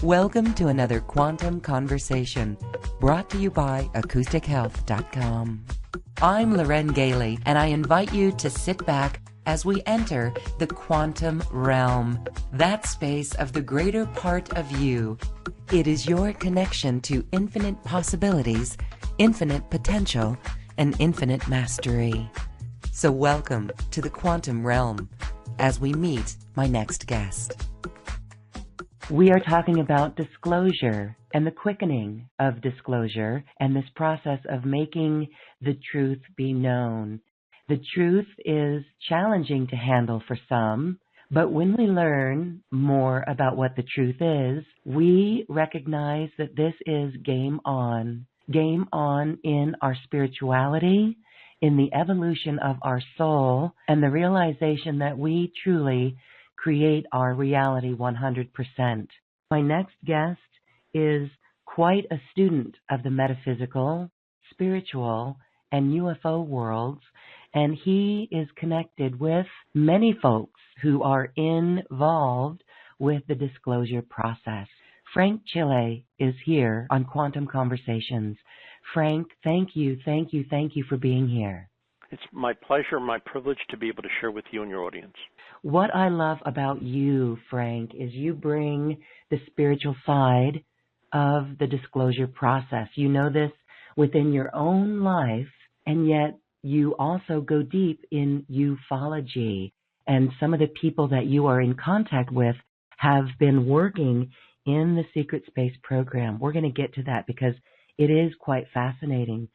Welcome to another Quantum Conversation, brought to you by AcousticHealth.com. I'm Loren Gailey, and I invite you to sit back as we enter the quantum realm, that space of the greater part of you. It is your connection to infinite possibilities, infinite potential, and infinite mastery. So welcome to the quantum realm as we meet my next guest. We are talking about disclosure and the quickening of disclosure and this process of making the truth be known. The truth is challenging to handle for some, but when we learn more about what the truth is, we recognize that this is game on. Game on in our spirituality, in the evolution of our soul, and the realization that we truly create our reality 100%. My next guest is quite a student of the metaphysical, spiritual, and UFO worlds, and he is connected with many folks who are involved with the disclosure process. Frank Chiille is here on Quantum Conversations. Frank, thank you for being here. It's my pleasure, my privilege to be able to share with you and your audience. What I love about you, Frank, is you bring the spiritual side of the disclosure process. You know this within your own life, and yet you also go deep in ufology. And some of the people that you are in contact with have been working in the secret space program. We're going to get to that because it is quite fascinating.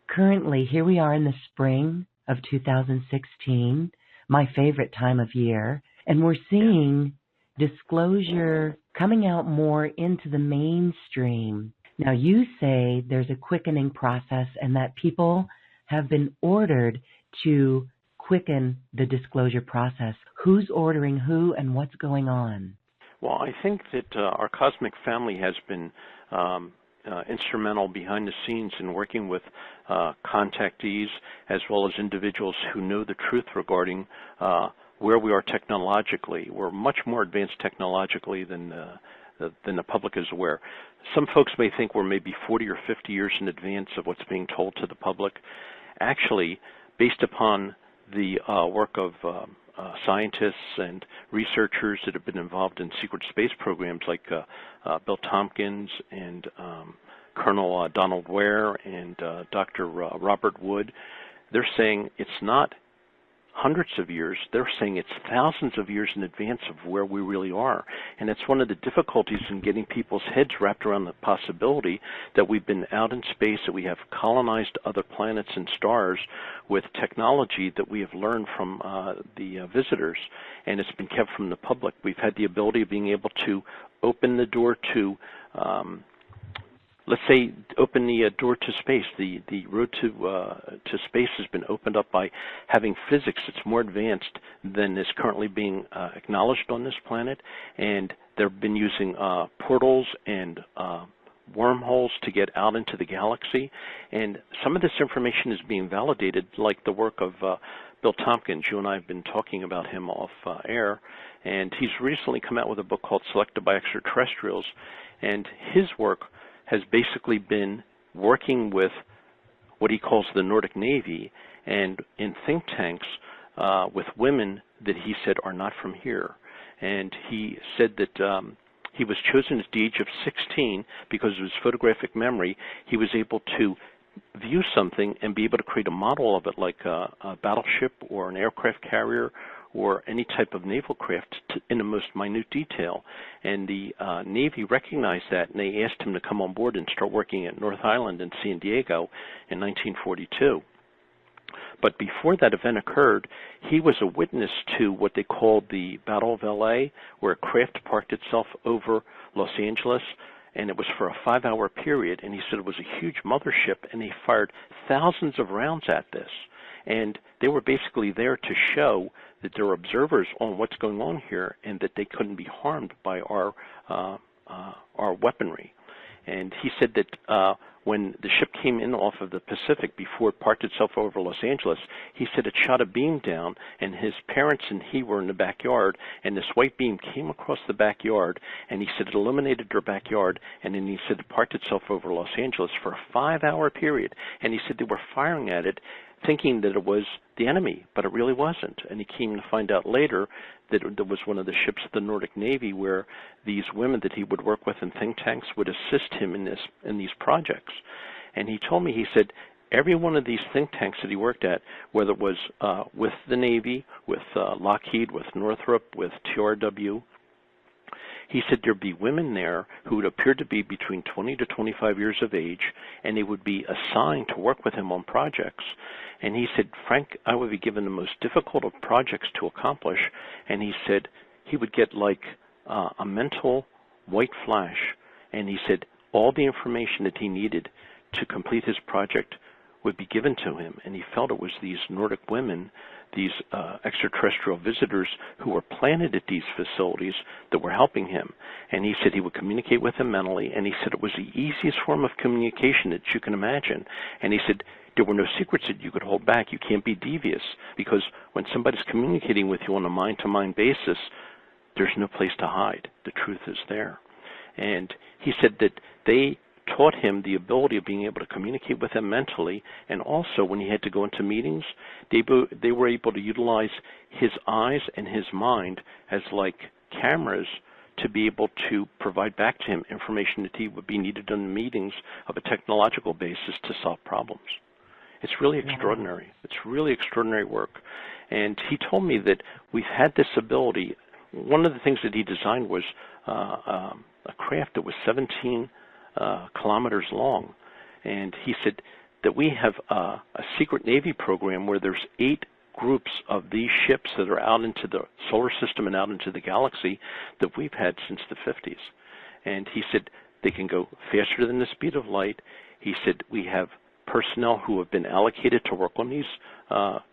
Currently, here we are in the spring of 2016, my favorite time of year, and we're seeing disclosure coming out more into the mainstream. Now, you say there's a quickening process and that people have been ordered to quicken the disclosure process. Who's ordering who and what's going on? Well, I think that our cosmic family has been instrumental behind the scenes in working with contactees as well as individuals who know the truth regarding where we are technologically. We're much more advanced technologically than the public is aware. Some folks may think we're maybe 40 or 50 years in advance of what's being told to the public. Actually, based upon the work of scientists and researchers that have been involved in secret space programs like Bill Tompkins and Colonel Donald Ware and Dr. Robert Wood, they're saying it's not hundreds of years, they're saying it's thousands of years in advance of where we really are. And it's one of the difficulties in getting people's heads wrapped around the possibility that we've been out in space, that we have colonized other planets and stars with technology that we have learned from the visitors, and it's been kept from the public. We've had the ability of being able to open the door to let's say open the door to space. The road to space has been opened up by having physics that's more advanced than is currently being acknowledged on this planet, and they've been using portals and wormholes to get out into the galaxy, and some of this information is being validated, like the work of Bill Tompkins. You and I have been talking about him off air, and he's recently come out with a book called Selected by Extra-Terrestrials, and his work has basically been working with what he calls the Nordic Navy and in think tanks with women that he said are not from here. And he said that he was chosen at the age of 16 because of his photographic memory. He was able to view something and be able to create a model of it, like a battleship or an aircraft carrier or any type of naval craft in the most minute detail. And the Navy recognized that, and they asked him to come on board and start working at North Island in San Diego in 1942. But before that event occurred, he was a witness to what they called the Battle of L.A., where a craft parked itself over Los Angeles, and it was for a 5-hour period, and he said it was a huge mothership, and they fired thousands of rounds at this. And they were basically there to show that there were observers on what's going on here and that they couldn't be harmed by our weaponry. And he said that when the ship came in off of the Pacific before it parked itself over Los Angeles, he said it shot a beam down, and his parents and he were in the backyard, and this white beam came across the backyard, and he said it illuminated their backyard, and then he said it parked itself over Los Angeles for a 5-hour period, and he said they were firing at it thinking that it was the enemy, but it really wasn't. And he came to find out later that it was one of the ships of the Nordic Navy where these women that he would work with in think tanks would assist him in these projects. And he told me, he said, every one of these think tanks that he worked at, whether it was with the Navy, with Lockheed, with Northrop, with TRW, he said there'd be women there who would appear to be between 20 to 25 years of age, and they would be assigned to work with him on projects. And he said, Frank, I would be given the most difficult of projects to accomplish, and he said he would get like a mental white flash, and he said all the information that he needed to complete his project would be given to him, and he felt it was these Nordic women, these extraterrestrial visitors who were planted at these facilities that were helping him. And he said he would communicate with them mentally, and he said it was the easiest form of communication that you can imagine. And he said there were no secrets that you could hold back. You can't be devious, because when somebody's communicating with you on a mind-to-mind basis, there's no place to hide. The truth is there. And he said that they taught him the ability of being able to communicate with them mentally, and also when he had to go into meetings, they were able to utilize his eyes and his mind as like cameras to be able to provide back to him information that he would be needed in the meetings of a technological basis to solve problems. It's really extraordinary. It's really extraordinary work. And he told me that we've had this ability. One of the things that he designed was a craft that was 17 kilometers long, and he said that we have a secret Navy program where there's 8 groups of these ships that are out into the solar system and out into the galaxy that we've had since the 50s. And he said they can go faster than the speed of light. He said we have personnel who have been allocated to work on these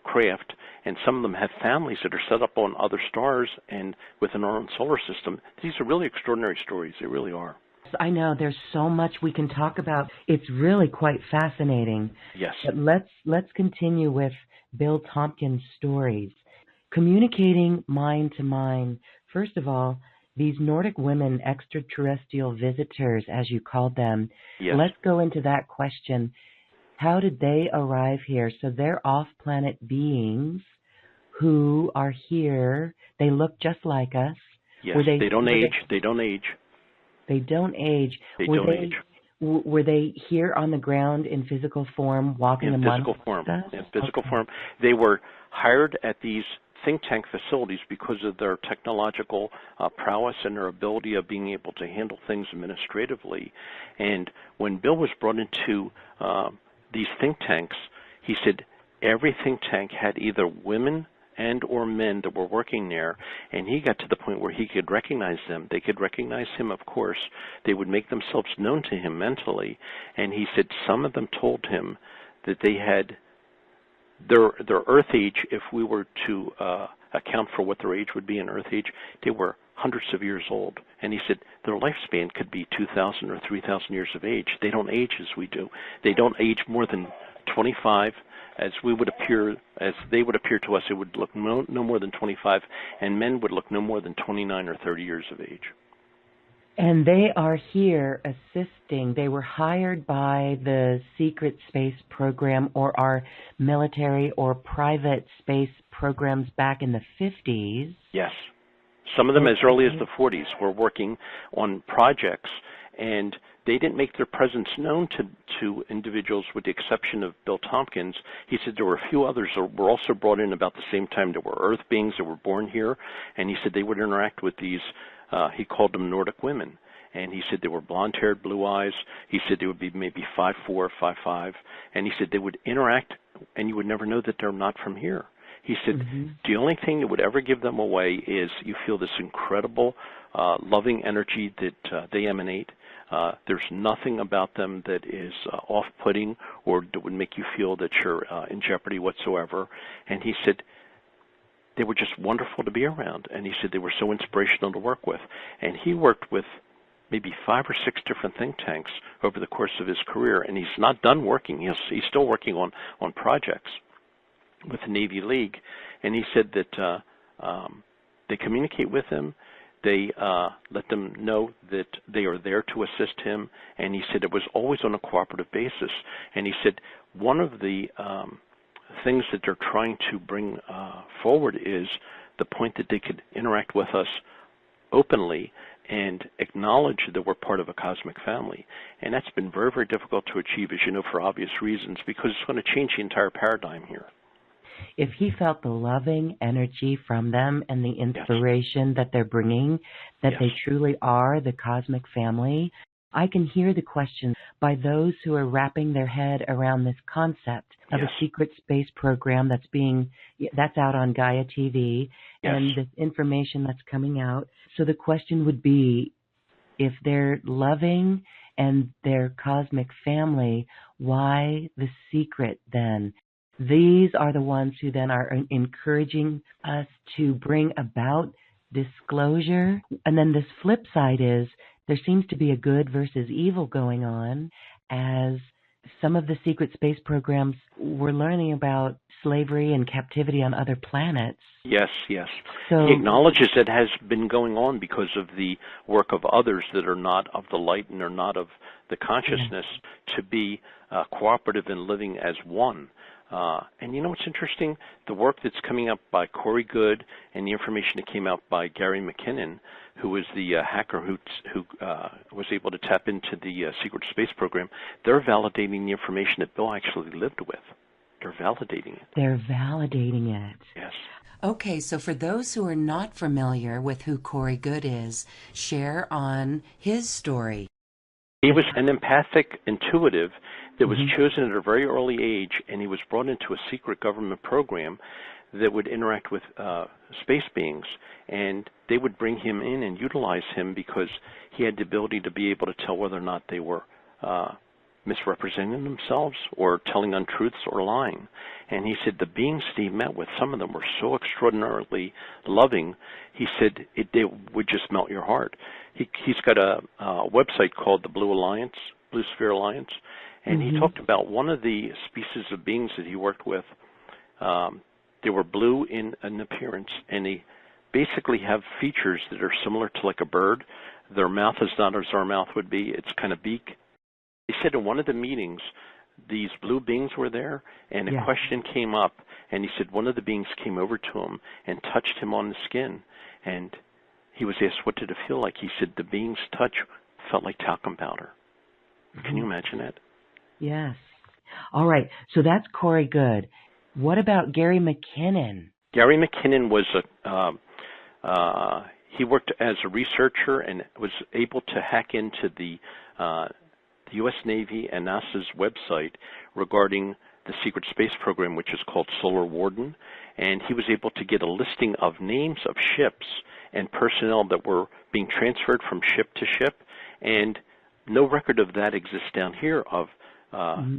craft, and some of them have families that are set up on other stars and within our own solar system. These are really extraordinary stories. They really are. I know there's so much we can talk about. It's really quite fascinating. Yes. But let's continue with Bill Tompkins' stories. Communicating mind to mind. First of all, these Nordic women, extraterrestrial visitors, as you called them. Yes. Let's go into that question. How did they arrive here? So they're off-planet beings who are here. They look just like us. Yes. They don't age. They don't age. They don't age. They don't age. Were they here on the ground in physical form, walking amongst us? In physical form. They were hired at these think tank facilities because of their technological prowess and their ability of being able to handle things administratively. And when Bill was brought into these think tanks, he said every think tank had either women and or men that were working there, and he got to the point where he could recognize them. They could recognize him, of course. They would make themselves known to him mentally, and he said some of them told him that they had their Earth age, if we were to account for what their age would be in Earth age, they were hundreds of years old. And he said their lifespan could be 2,000 or 3,000 years of age. They don't age as we do. They don't age more than 25. As we would appear, as they would appear to us, it would look no more than 25, and men would look no more than 29 or 30 years of age. And they are here assisting. They were hired by the secret space program or our military or private space programs back in the 50s. Yes. Some of them as early as the 40s were working on projects, and they didn't make their presence known to individuals with the exception of Bill Tompkins. He said there were a few others that were also brought in about the same time. There were Earth beings that were born here, and he said they would interact with these, he called them Nordic women. And he said they were blonde-haired, blue eyes. He said they would be maybe 5'4", 5'5", and he said they would interact, and you would never know that they're not from here. He said the only thing that would ever give them away is you feel this incredible, loving energy that they emanate. There's nothing about them that is off-putting or that would make you feel that you're in jeopardy whatsoever. And he said they were just wonderful to be around. And he said they were so inspirational to work with. And he worked with maybe 5 or 6 different think tanks over the course of his career, and he's not done working. He's still working on projects with the Navy League, and he said that they communicate with him. They let them know that they are there to assist him, and he said it was always on a cooperative basis. And he said one of the things that they're trying to bring forward is the point that they could interact with us openly and acknowledge that we're part of a cosmic family. And that's been very, very difficult to achieve, as you know, for obvious reasons, because it's going to change the entire paradigm here. If he felt the loving energy from them and the inspiration that they're bringing, that they truly are the cosmic family, I can hear the questions by those who are wrapping their head around this concept of a secret space program that's out on Gaia TV, and the information that's coming out. So the question would be, if they're loving and they're cosmic family, why the secret then? These are the ones who then are encouraging us to bring about disclosure. And then this flip side is there seems to be a good versus evil going on, as some of the secret space programs were learning about slavery and captivity on other planets. Yes, yes. So, he acknowledges it has been going on because of the work of others that are not of the light and are not of the consciousness to be cooperative and living as one. And you know what's interesting? The work that's coming up by Corey Goode and the information that came out by Gary Mckinnon, who was the hacker who was able to tap into the secret space program, they're validating the information that Bill actually lived with. They're validating it. They're validating it. Yes. Okay, so for those who are not familiar with who Corey Goode is, share on his story. He was an empathic intuitive that was chosen at a very early age, and he was brought into a secret government program that would interact with space beings, and they would bring him in and utilize him because he had the ability to be able to tell whether or not they were misrepresenting themselves or telling untruths or lying. And he said the beings that he met with, some of them were so extraordinarily loving, he said they would just melt your heart. He's got a website called the Blue Sphere Alliance, and he talked about one of the species of beings that he worked with. They were blue in an appearance, and they basically have features that are similar to like a bird. Their mouth is not as our mouth would be. It's kind of beak. He said in one of the meetings, these blue beings were there, and a question came up, and he said one of the beings came over to him and touched him on the skin, and he was asked, what did it feel like? He said the being's touch felt like talcum powder. Can you imagine that? Yes. All right, so that's Corey Goode. What about Gary Mckinnon? Gary McKinnon was he worked as a researcher and was able to hack into the U.S. Navy and NASA's website regarding the secret space program, which is called Solar Warden, and he was able to get a listing of names of ships and personnel that were being transferred from ship to ship, and no record of that exists down here of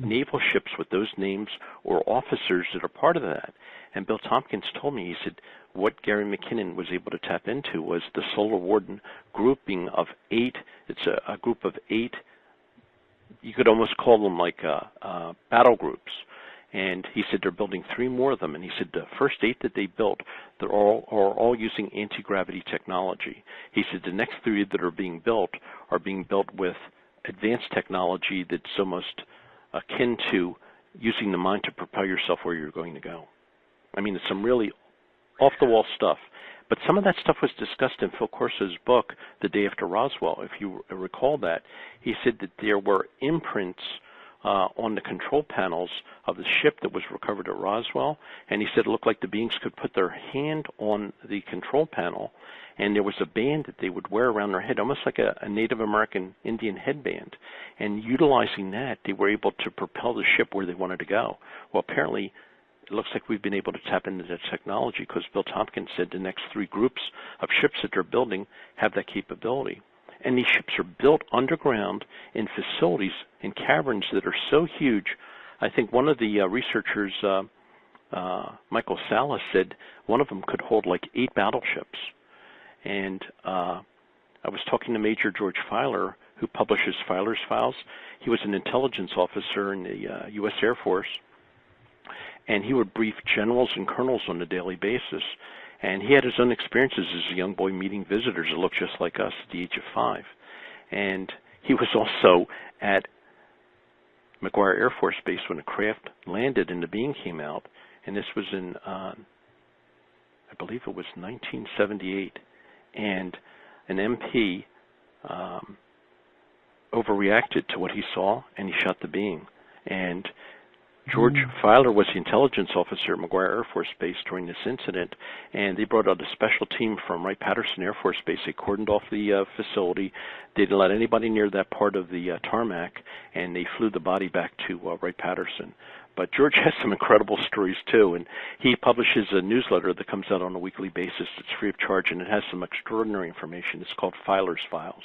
naval ships with those names or officers that are part of that. And Bill Tompkins told me, he said, what Gary Mckinnon was able to tap into was the Solar Warden grouping of 8. It's a group of 8. You could almost call them like battle groups. And he said they're building 3 more of them. And he said the first 8 that they built, are all using anti-gravity technology. He said the next 3 that are being built with advanced technology that's almost akin to using the mind to propel yourself where you're going to go. I mean, it's some really off-the-wall stuff. But some of that stuff was discussed in Phil Corso's book, The Day After Roswell, if you recall that. He said that there were imprints on the control panels of the ship that was recovered at Roswell, and he said it looked like the beings could put their hand on the control panel, and there was a band that they would wear around their head, almost like a Native American Indian headband. And utilizing that, they were able to propel the ship where they wanted to go. Well, apparently, it looks like we've been able to tap into that technology because Bill Tompkins said the next 3 groups of ships that they're building have that capability. And these ships are built underground in facilities, in caverns that are so huge. I think one of the researchers, Michael Salas, said one of them could hold like 8 battleships. And I was talking to Major George Filer, who publishes Filer's Files. He was an intelligence officer in the U.S. Air Force, and he would brief generals and colonels on a daily basis. And he had his own experiences as a young boy meeting visitors that looked just like us at the age of 5. And he was also at McGuire Air Force Base when a craft landed and the beam came out. And this was in, I believe it was 1978. And an MP overreacted to what he saw, and he shot the beam. And George Filer was the intelligence officer at McGuire Air Force Base during this incident, and they brought out a special team from Wright-Patterson Air Force Base. They cordoned off the facility. They didn't let anybody near that part of the tarmac, and they flew the body back to Wright-Patterson. But George has some incredible stories, too, and he publishes a newsletter that comes out on a weekly basis. It's free of charge, and it has some extraordinary information. It's called Filer's Files.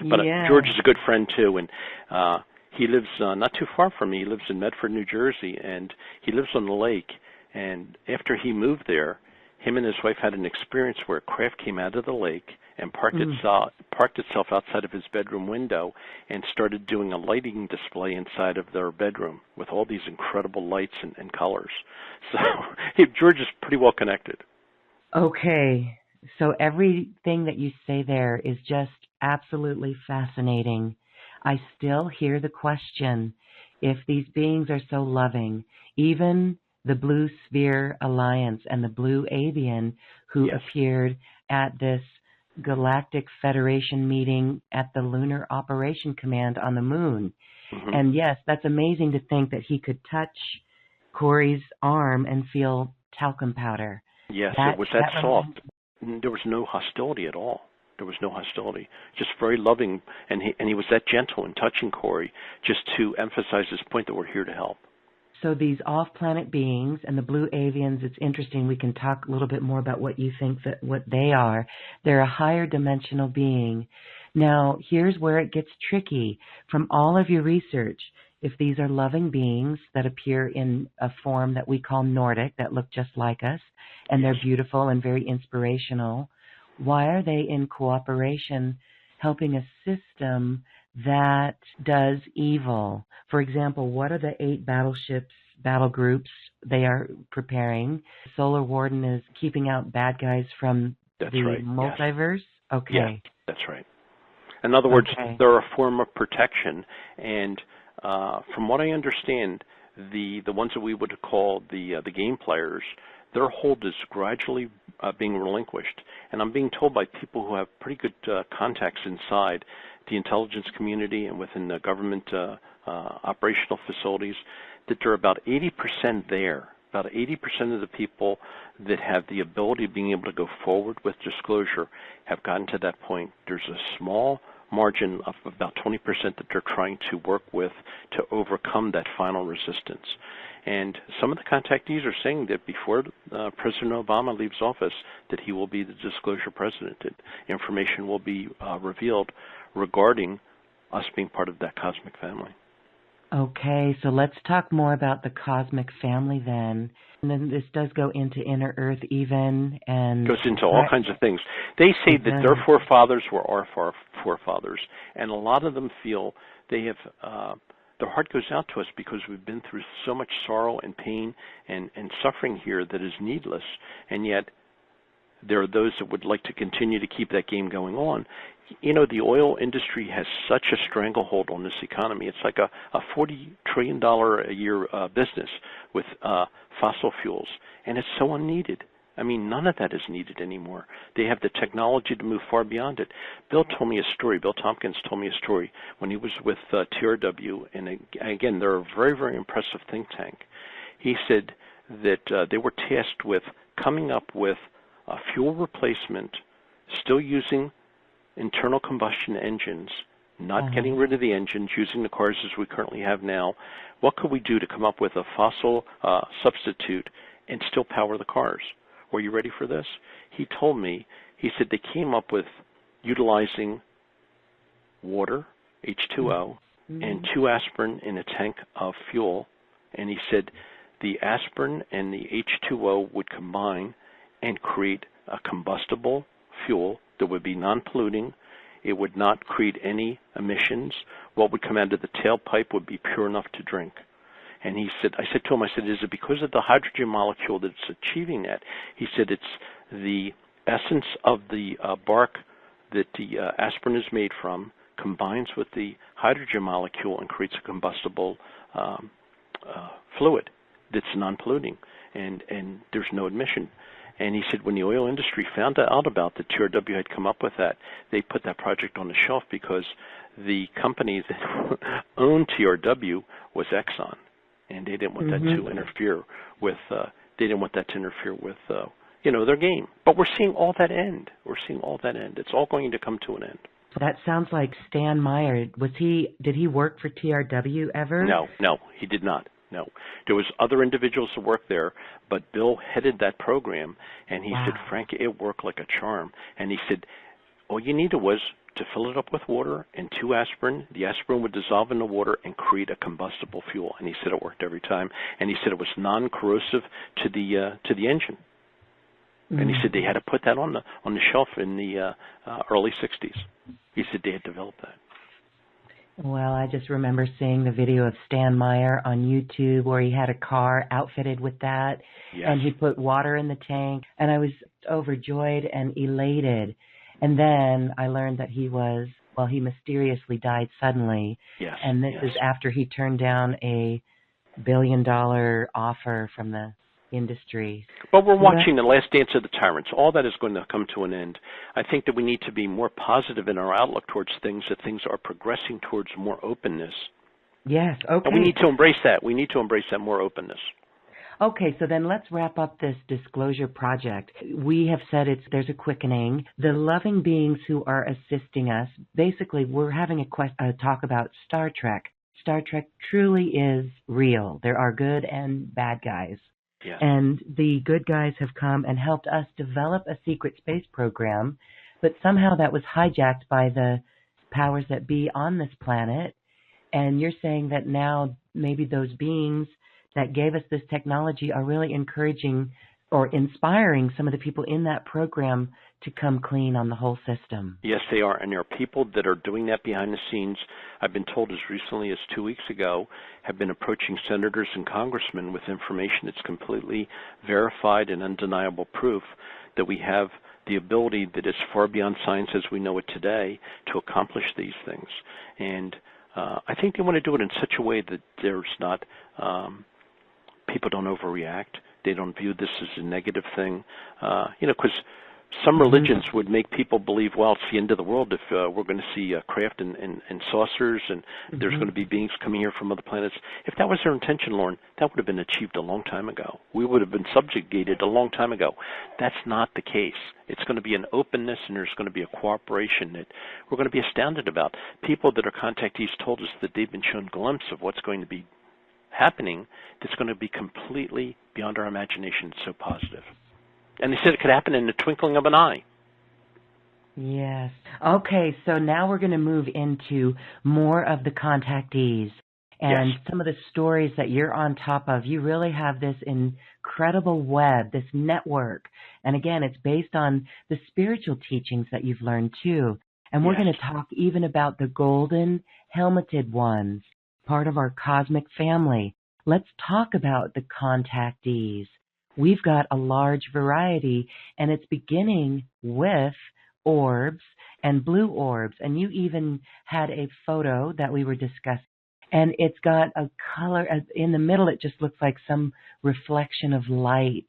But George is a good friend, too, and he lives not too far from me. He lives in Medford, New Jersey, and he lives on the lake. And after he moved there, him and his wife had an experience where a craft came out of the lake and parked itself outside of his bedroom window and started doing a lighting display inside of their bedroom with all these incredible lights and colors. So George is pretty well connected. Okay. So everything that you say there is just absolutely fascinating. I still hear the question, if these beings are so loving, even the Blue Sphere Alliance and the Blue Avian who appeared at this Galactic Federation meeting at the Lunar Operation Command on the moon. And yes, that's amazing to think that he could touch Corey's arm and feel talcum powder. Yes, it was that soft. There was no hostility at all. There was no hostility, just very loving, and he was that gentle in touching Corey, just to emphasize this point that we're here to help. So these off-planet beings and the blue avians, it's interesting. We can talk a little bit more about what you think that what they are. They're a higher dimensional being. Now, here's where it gets tricky. From all of your research, if these are loving beings that appear in a form that we call Nordic, that look just like us, and they're beautiful and very inspirational, why are they in cooperation helping a system that does evil? For example, what are the 8 battleships, battle groups they are preparing? Solar Warden is keeping out bad guys from the multiverse? Yes. Okay. Yeah, that's right. In other words, they're a form of protection, and from what I understand, the ones that we would call the game players, their hold is gradually being relinquished. And I'm being told by people who have pretty good contacts inside the intelligence community and within the government operational facilities that there are about 80% there. About 80% of the people that have the ability of being able to go forward with disclosure have gotten to that point. There's a small margin of about 20% that they're trying to work with to overcome that final resistance. And some of the contactees are saying that before President Obama leaves office, that he will be the disclosure president, that information will be revealed regarding us being part of that cosmic family. Okay, so let's talk more about the cosmic family then. And then this does go into inner Earth even, and goes into all kinds of things. They say that their forefathers were our forefathers, and a lot of them feel they have their heart goes out to us because we've been through so much sorrow and pain and suffering here that is needless, and yet there are those that would like to continue to keep that game going on. You know, the oil industry has such a stranglehold on this economy. It's like a $40 trillion a year business with fossil fuels, and it's so unneeded. I mean, none of that is needed anymore. They have the technology to move far beyond it. Bill told me a story. Bill Tompkins told me a story when he was with TRW, and again, they're a very, very impressive think tank. He said that they were tasked with coming up with a fuel replacement, still using internal combustion engines, not getting rid of the engines, using the cars as we currently have now. What could we do to come up with a fossil substitute and still power the cars? Were you ready for this? He told me, he said they came up with utilizing water, H2O, and 2 aspirin in a tank of fuel. And he said the aspirin and the H2O would combine and create a combustible fuel that would be non-polluting. It would not create any emissions. What would come out of the tailpipe would be pure enough to drink. And he said, I said to him, I said, is it because of the hydrogen molecule that it's achieving that? He said, it's the essence of the bark that the aspirin is made from combines with the hydrogen molecule and creates a combustible fluid that's non-polluting, and there's no emission. And he said when the oil industry found out about that TRW had come up with that, they put that project on the shelf because the company that owned TRW was Exxon, and they didn't want that to interfere with. They didn't want that to interfere with, their game. But we're seeing all that end. We're seeing all that end. It's all going to come to an end. That sounds like Stan Meyer. Did he work for TRW ever? No, he did not. No. There was other individuals who worked there, but Bill headed that program, and he said, Frank, it worked like a charm. And he said, all you needed was to fill it up with water and 2 aspirin. The aspirin would dissolve in the water and create a combustible fuel. And he said it worked every time. And he said it was non-corrosive to the engine. And he said they had to put that on the shelf in the early 60s. He said they had developed that. Well, I just remember seeing the video of Stan Meyer on YouTube where he had a car outfitted with that, and he put water in the tank, and I was overjoyed and elated. And then I learned that he mysteriously died suddenly, and this is after he turned down a $1 billion offer from the industry. But we're watching the last dance of the tyrants. All that is going to come to an end. I think that we need to be more positive in our outlook towards things, that things are progressing towards more openness. Yes, okay. And we need to embrace that. We need to embrace that more openness. Okay, so then let's wrap up this disclosure project. We have said there's a quickening. The loving beings who are assisting us, basically we're having a talk about Star Trek. Star Trek truly is real. There are good and bad guys. Yeah. And the good guys have come and helped us develop a secret space program, but somehow that was hijacked by the powers that be on this planet. And you're saying that now maybe those beings that gave us this technology are really encouraging or inspiring some of the people in that program to come clean on the whole system. Yes, they are. And there are people that are doing that behind the scenes. I've been told as recently as 2 weeks ago, have been approaching senators and congressmen with information that's completely verified and undeniable proof that we have the ability that is far beyond science as we know it today to accomplish these things. And I think they want to do it in such a way that there's not, people don't overreact. They don't view this as a negative thing, because some religions would make people believe, well, it's the end of the world if we're going to see craft and saucers and there's going to be beings coming here from other planets. If that was their intention, Lauren, that would have been achieved a long time ago. We would have been subjugated a long time ago. That's not the case. It's going to be an openness, and there's going to be a cooperation that we're going to be astounded about. People that are contactees told us that they've been shown glimpses of what's going to be happening that's going to be completely beyond our imagination. It's so positive. And they said it could happen in the twinkling of an eye. Yes. Okay, so now we're going to move into more of the contactees and some of the stories that you're on top of. You really have this incredible web, this network. And again, it's based on the spiritual teachings that you've learned too. And we're going to talk even about the golden helmeted ones, part of our cosmic family. Let's talk about the contactees. We've got a large variety, and it's beginning with orbs and blue orbs. And you even had a photo that we were discussing, and it's got a color. In the middle, it just looks like some reflection of light.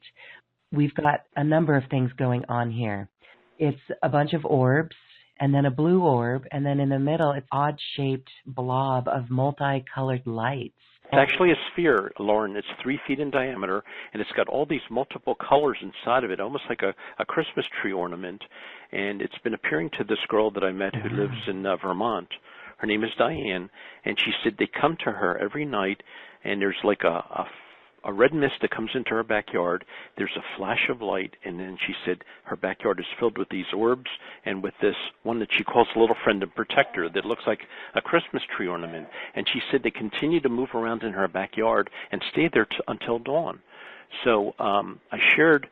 We've got a number of things going on here. It's a bunch of orbs, and then a blue orb, and then in the middle, it's odd-shaped blob of multicolored lights. It's actually a sphere, Lauren. It's 3 feet in diameter, and it's got all these multiple colors inside of it, almost like a Christmas tree ornament. And it's been appearing to this girl that I met who lives in Vermont. Her name is Diane, and she said they come to her every night, and there's like a red mist that comes into her backyard. There's a flash of light, and then she said her backyard is filled with these orbs and with this one that she calls little friend and protector that looks like a Christmas tree ornament. And she said they continue to move around in her backyard and stay there until dawn. So I shared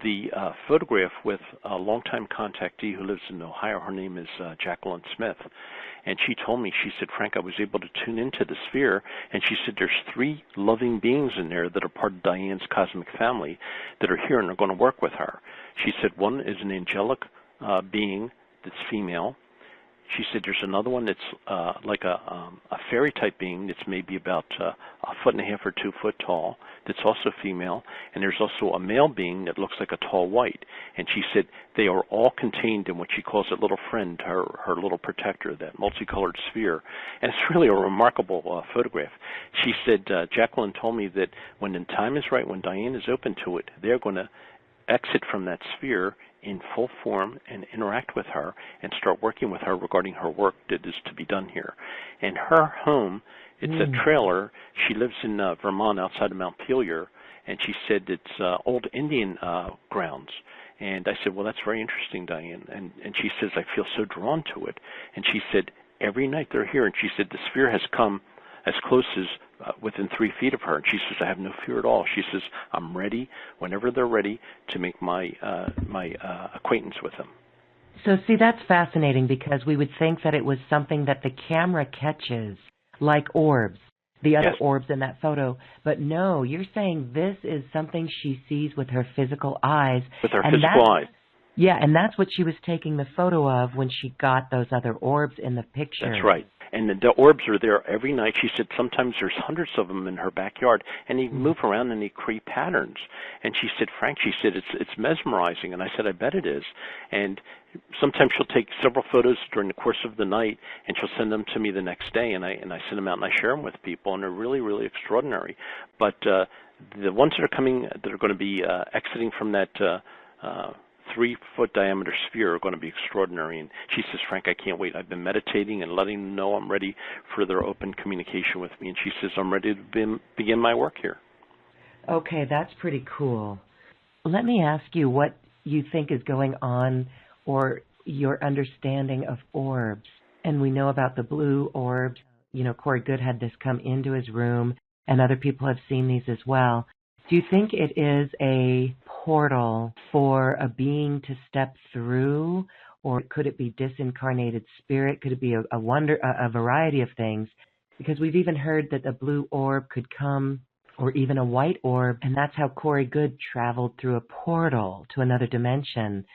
the photograph with a longtime contactee who lives in Ohio. Her name is Jacqueline Smith. And she told me, she said, Frank, I was able to tune into the sphere, and she said there's 3 loving beings in there that are part of Diane's cosmic family that are here and are going to work with her. She said one is an angelic being that's female. She said there's another one that's like a fairy-type being that's maybe about a 1.5 or 2 foot tall, that's also female, and there's also a male being that looks like a tall white. And she said they are all contained in what she calls a little friend, her little protector, that multicolored sphere. And it's really a remarkable photograph. She said, Jacqueline told me that when the time is right, when Diane is open to it, they're going to exit from that sphere in full form and interact with her and start working with her regarding her work that is to be done here. And her home, it's a trailer. She lives in Vermont outside of Mount Pelier, and she said it's old Indian grounds. And I said, well, that's very interesting, Diane. And she says, I feel so drawn to it. And she said, every night they're here. And she said, the sphere has come as close as within 3 feet of her. And she says, I have no fear at all. She says, I'm ready whenever they're ready to make my acquaintance with them. So see, that's fascinating, because we would think that it was something that the camera catches, like orbs, the other orbs in that photo. But no, you're saying this is something she sees with her physical eyes. With her physical eyes. Yeah, and that's what she was taking the photo of when she got those other orbs in the picture. That's right. And the orbs are there every night. She said sometimes there's hundreds of them in her backyard, and they move around and they create patterns. And she said, Frank, she said, it's mesmerizing. And I said, I bet it is. And sometimes she'll take several photos during the course of the night, and she'll send them to me the next day, and I send them out and I share them with people, and they're really, really extraordinary. But the ones that are coming, that are going to be exiting from that 3-foot diameter sphere are going to be extraordinary. And she says, Frank, I can't wait. I've been meditating and letting them know I'm ready for their open communication with me. And she says, I'm ready to begin my work here. Okay, that's pretty cool. Let me ask you what you think is going on, or your understanding of orbs. And we know about the blue orbs. You know, Corey Goode had this come into his room, and other people have seen these as well. Do you think it is a portal for a being to step through, or could it be disincarnated spirit? Could it be a variety of things? Because we've even heard that a blue orb could come, or even a white orb, and that's how Corey Goode traveled through a portal to another dimension.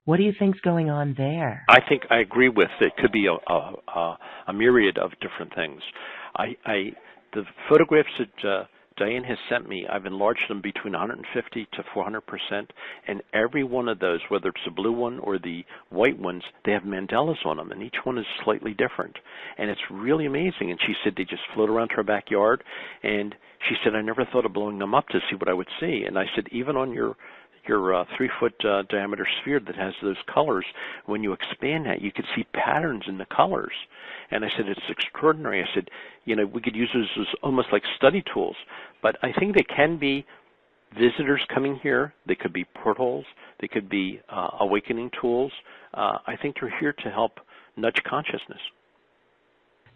What do you think's going on there? I think I agree with it. Could be a myriad of different things. The photographs that Diane has sent me, I've enlarged them between 150 to 400%, and every one of those, whether it's the blue one or the white ones, they have mandalas on them, and each one is slightly different. And it's really amazing. And she said they just float around her backyard, and she said, I never thought of blowing them up to see what I would see. And I said, even on your 3-foot diameter sphere that has those colors, when you expand that, you could see patterns in the colors. And I said, it's extraordinary. I said, you know, we could use those as almost like study tools. But I think they can be visitors coming here. They could be portals. They could be awakening tools. I think they're here to help nudge consciousness.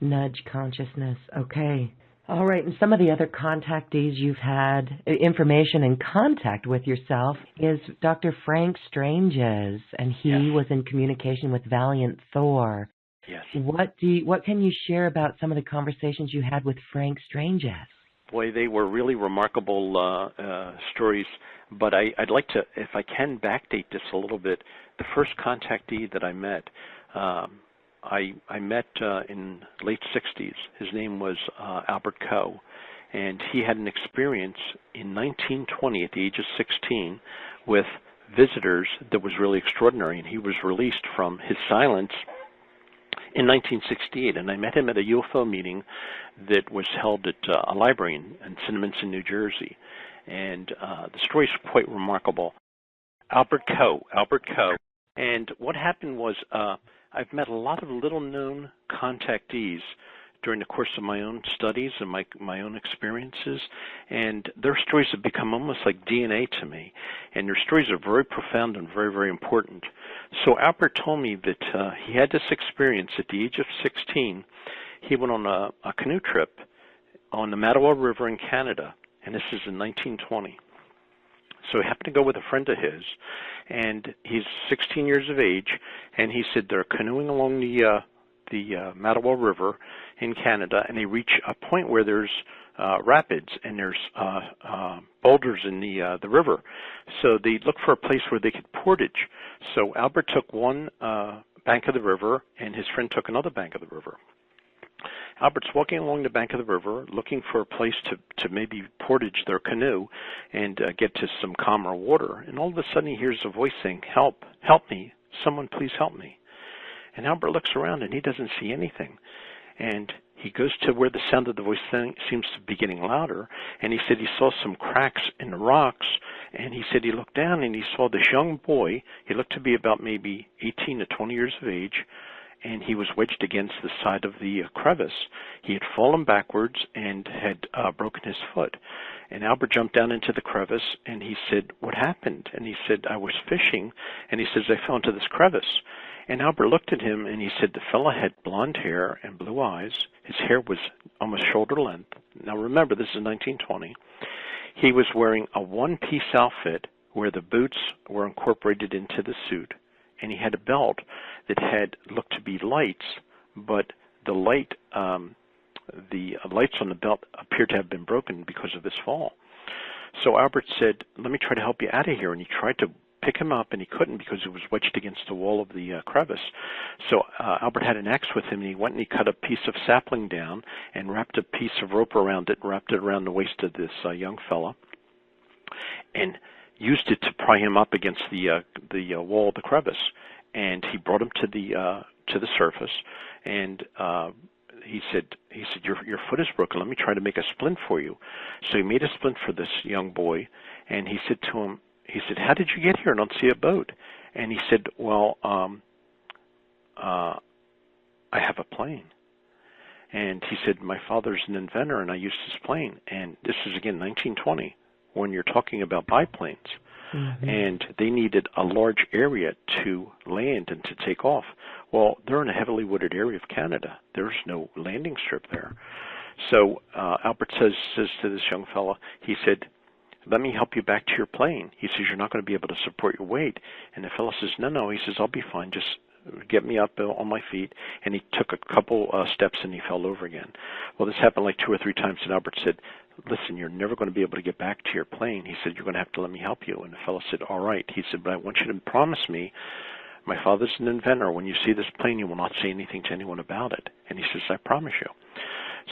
Nudge consciousness. Okay. All right. And some of the other contactees you've had information and contact with yourself is Dr. Frank Strange's, and he was in communication with Valiant Thor. Yes. What can you share about some of the conversations you had with Frank Strange's? Boy, they were really remarkable stories. But I'd like to, if I can, backdate this a little bit. The first contactee that I met, I met in late 60s. His name was Albert Coe, and he had an experience in 1920 at the age of 16 with visitors that was really extraordinary, and he was released from his silence in 1968, and I met him at a UFO meeting that was held at a library in Cinnaminson, New Jersey, and the story is quite remarkable. Albert Coe, and what happened was I've met a lot of little-known contactees during the course of my own studies and my own experiences, and their stories have become almost like DNA to me, and their stories are very profound and very, very important. So Albert told me that he had this experience at the age of 16. He went on a canoe trip on the Mattawa River in Canada, and this is in 1920. So he happened to go with a friend of his, and he's 16 years of age, and he said they're canoeing along the Mattawa River in Canada, and they reach a point where there's rapids and there's boulders in the river. So they looked for a place where they could portage. So Albert took one bank of the river, and his friend took another bank of the river. Albert's walking along the bank of the river, looking for a place to maybe portage their canoe and get to some calmer water. And all of a sudden he hears a voice saying, "Help, help me, someone please help me." And Albert looks around and he doesn't see anything. And he goes to where the sound of the voice seems to be getting louder, and he said he saw some cracks in the rocks, and he said he looked down and he saw this young boy. He looked to be about maybe 18 to 20 years of age, and he was wedged against the side of the crevice. He had fallen backwards and had broken his foot. And Albert jumped down into the crevice, and he said, "What happened?" And he said, "I was fishing," and he says, "I fell into this crevice." And Albert looked at him, and he said the fellow had blonde hair and blue eyes. His hair was almost shoulder length. Now remember, this is 1920. He was wearing a one-piece outfit where the boots were incorporated into the suit, and he had a belt that had looked to be lights, but the lights on the belt appeared to have been broken because of his fall. So Albert said, "Let me try to help you out of here," and he tried to pick him up, and he couldn't because he was wedged against the wall of the crevice. So Albert had an axe with him, and he went and he cut a piece of sapling down and wrapped a piece of rope around it, wrapped it around the waist of this young fella, and used it to pry him up against the wall of the crevice. And he brought him to the surface, and he said, your foot is broken. Let me try to make a splint for you. So he made a splint for this young boy, and he said to him, "How did you get here? I don't see a boat." And he said, "Well, I have a plane." And he said, "My father's an inventor, and I used his plane." And this is, again, 1920, when you're talking about biplanes. Mm-hmm. And they needed a large area to land and to take off. Well, they're in a heavily wooded area of Canada. There's no landing strip there. So Albert says to this young fella, he said, "Let me help you back to your plane." He says, "You're not going to be able to support your weight." And the fellow says, No. He says, "I'll be fine. Just get me up on my feet." And he took a couple steps and he fell over again. Well, this happened like 2 or 3 times, and Albert said, "Listen, you're never going to be able to get back to your plane." He said, "You're going to have to let me help you." And the fellow said, "All right." He said, "But I want you to promise me, my father's an inventor. When you see this plane, you will not say anything to anyone about it." And he says, "I promise you."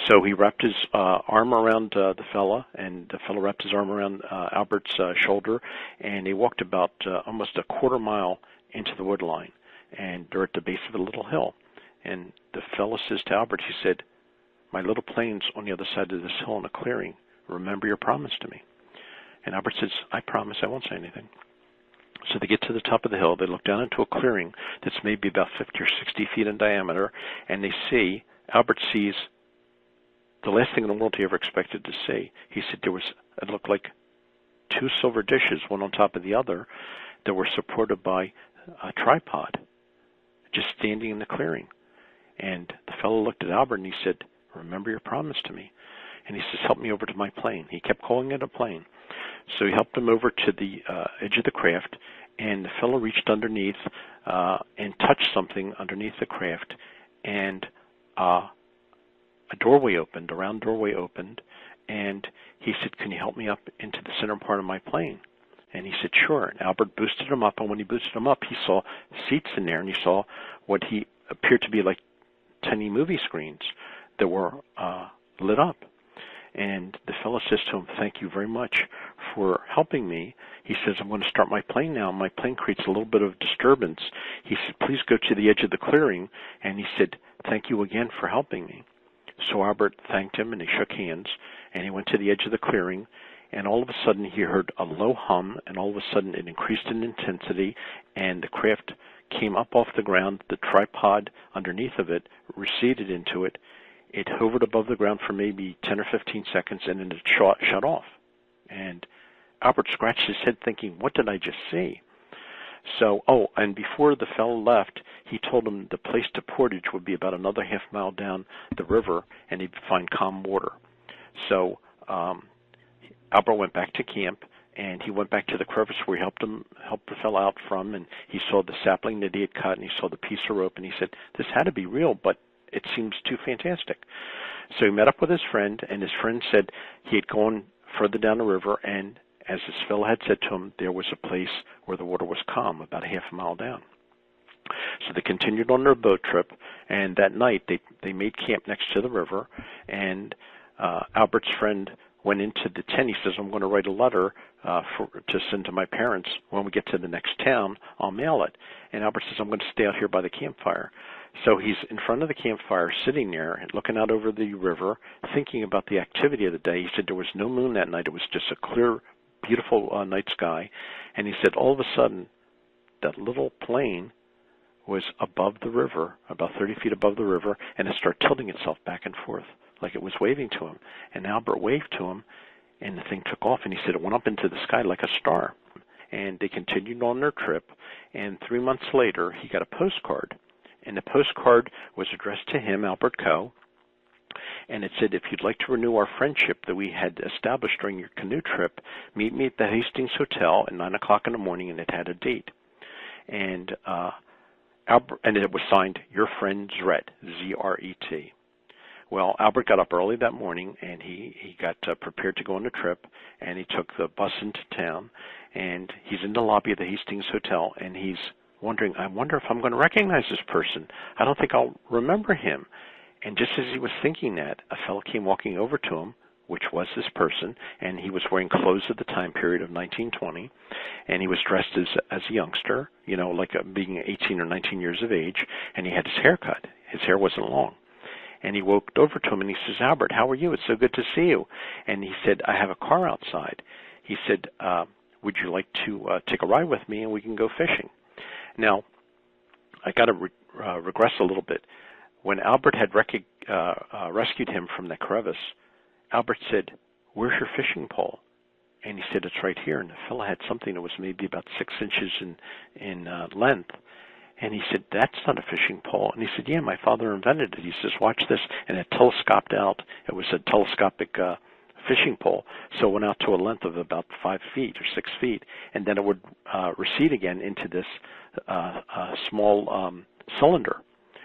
So he wrapped his arm around the fella, and the fellow wrapped his arm around Albert's shoulder, and they walked about almost a quarter mile into the wood line, and they're at the base of a little hill. And the fellow says to Albert, he said, "My little plane's on the other side of this hill in a clearing. Remember your promise to me." And Albert says, "I promise, I won't say anything." So they get to the top of the hill. They look down into a clearing that's maybe about 50 or 60 feet in diameter, and they see, Albert sees the last thing in the world he ever expected to see. He said it looked like 2 silver dishes, one on top of the other, that were supported by a tripod, just standing in the clearing. And the fellow looked at Albert and he said, "Remember your promise to me." And he says, "Help me over to my plane." He kept calling it a plane. So he helped him over to the edge of the craft, and the fellow reached underneath and touched something underneath the craft, and a doorway opened, a round doorway opened, and he said, "Can you help me up into the center part of my plane?" And he said, "Sure." And Albert boosted him up, and when he boosted him up, he saw seats in there, and he saw what he appeared to be like tiny movie screens that were lit up. And the fellow says to him, "Thank you very much for helping me." He says, "I'm going to start my plane now. My plane creates a little bit of disturbance." He said, "Please go to the edge of the clearing." And he said, "Thank you again for helping me." So Albert thanked him, and they shook hands, and he went to the edge of the clearing, and all of a sudden he heard a low hum, and all of a sudden it increased in intensity, and the craft came up off the ground. The tripod underneath of it receded into it. It hovered above the ground for maybe 10 or 15 seconds, and then it shut off. And Albert scratched his head thinking, what did I just see? So, and before the fellow left, he told him the place to portage would be about another half mile down the river, and he'd find calm water. So Albert went back to camp, and he went back to the crevice where he helped the fellow out from, and he saw the sapling that he had cut, and he saw the piece of rope, and he said, this had to be real, but it seems too fantastic. So he met up with his friend, and his friend said he had gone further down the river, and as this fellow had said to him, there was a place where the water was calm, about a half a mile down. So they continued on their boat trip, and that night they made camp next to the river, and Albert's friend went into the tent. He says, I'm going to write a letter to send to my parents. When we get to the next town, I'll mail it. And Albert says, I'm going to stay out here by the campfire. So he's in front of the campfire, sitting there, and looking out over the river, thinking about the activity of the day. He said there was no moon that night. It was just a clear, beautiful night sky. And he said all of a sudden, that little plane was above the river, about 30 feet above the river, and it started tilting itself back and forth like it was waving to him. And Albert waved to him, and the thing took off, and he said it went up into the sky like a star. And they continued on their trip, and 3 months later, he got a postcard. And the postcard was addressed to him, Albert Coe, and it said, if you'd like to renew our friendship that we had established during your canoe trip, meet me at the Hastings Hotel at 9 o'clock in the morning, and it had a date. And Albert, and it was signed, your friend Zret, Z-R-E-T. Well, Albert got up early that morning, and he got prepared to go on the trip, and he took the bus into town, and he's in the lobby of the Hastings Hotel, and he's wondering, I wonder if I'm going to recognize this person. I don't think I'll remember him. And just as he was thinking that, a fellow came walking over to him, which was this person, and he was wearing clothes of the time period of 1920, and he was dressed as a youngster, you know, like being 18 or 19 years of age, and he had his hair cut. His hair wasn't long. And he walked over to him, and he says, Albert, how are you? It's so good to see you. And he said, I have a car outside. He said, would you like to take a ride with me, and we can go fishing? Now, I got to regress a little bit. When Albert had rescued him from the crevice, Albert said, where's your fishing pole? And he said, it's right here. And the fellow had something that was maybe about 6 inches in length. And he said, that's not a fishing pole. And he said, yeah, my father invented it. He says, watch this. And it telescoped out. It was a telescopic fishing pole. So it went out to a length of about 5 feet or 6 feet. And then it would recede again into this small cylinder,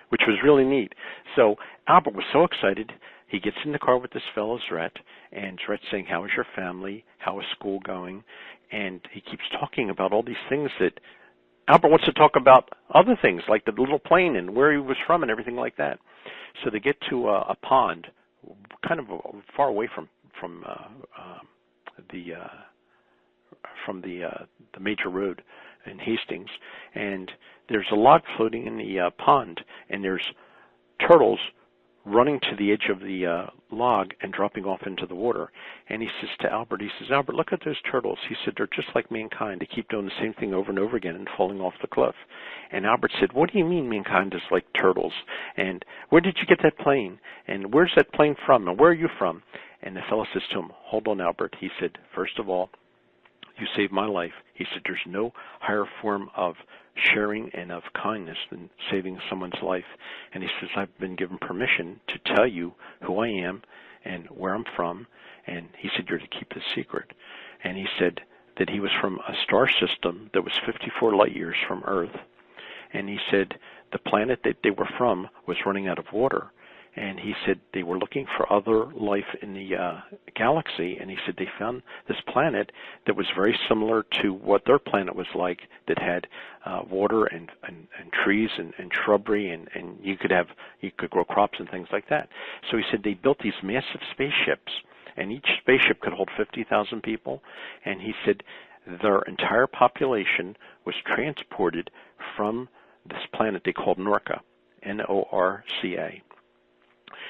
which was really neat. So Albert was so excited. He gets in the car with this fellow, Zret, and Zret's saying, how is your family? How is school going? And he keeps talking about all these things that Albert wants to talk about, other things like the little plane and where he was from and everything like that. So they get to a pond, kind of far away from the major road in Hastings, and there's a log floating in the pond, and there's turtles running to the edge of the log and dropping off into the water. And he says to Albert, Albert, look at those turtles. He said, they're just like mankind. They keep doing the same thing over and over again and falling off the cliff. And Albert said, what do you mean mankind is like turtles? And where did you get that plane? And where's that plane from? And where are you from? And the fellow says to him, hold on, Albert. He said, first of all, you saved my life. He said, there's no higher form of sharing and of kindness than saving someone's life. And he says, I've been given permission to tell you who I am and where I'm from. And he said, you're to keep this secret. And he said that he was from a star system that was 54 light years from Earth. And he said the planet that they were from was running out of water. And he said they were looking for other life in the galaxy, and he said they found this planet that was very similar to what their planet was like, that had water and trees and shrubbery, and you could grow crops and things like that. So he said they built these massive spaceships, and each spaceship could hold 50,000 people, and he said their entire population was transported from this planet they called Norca, N-O-R-C-A.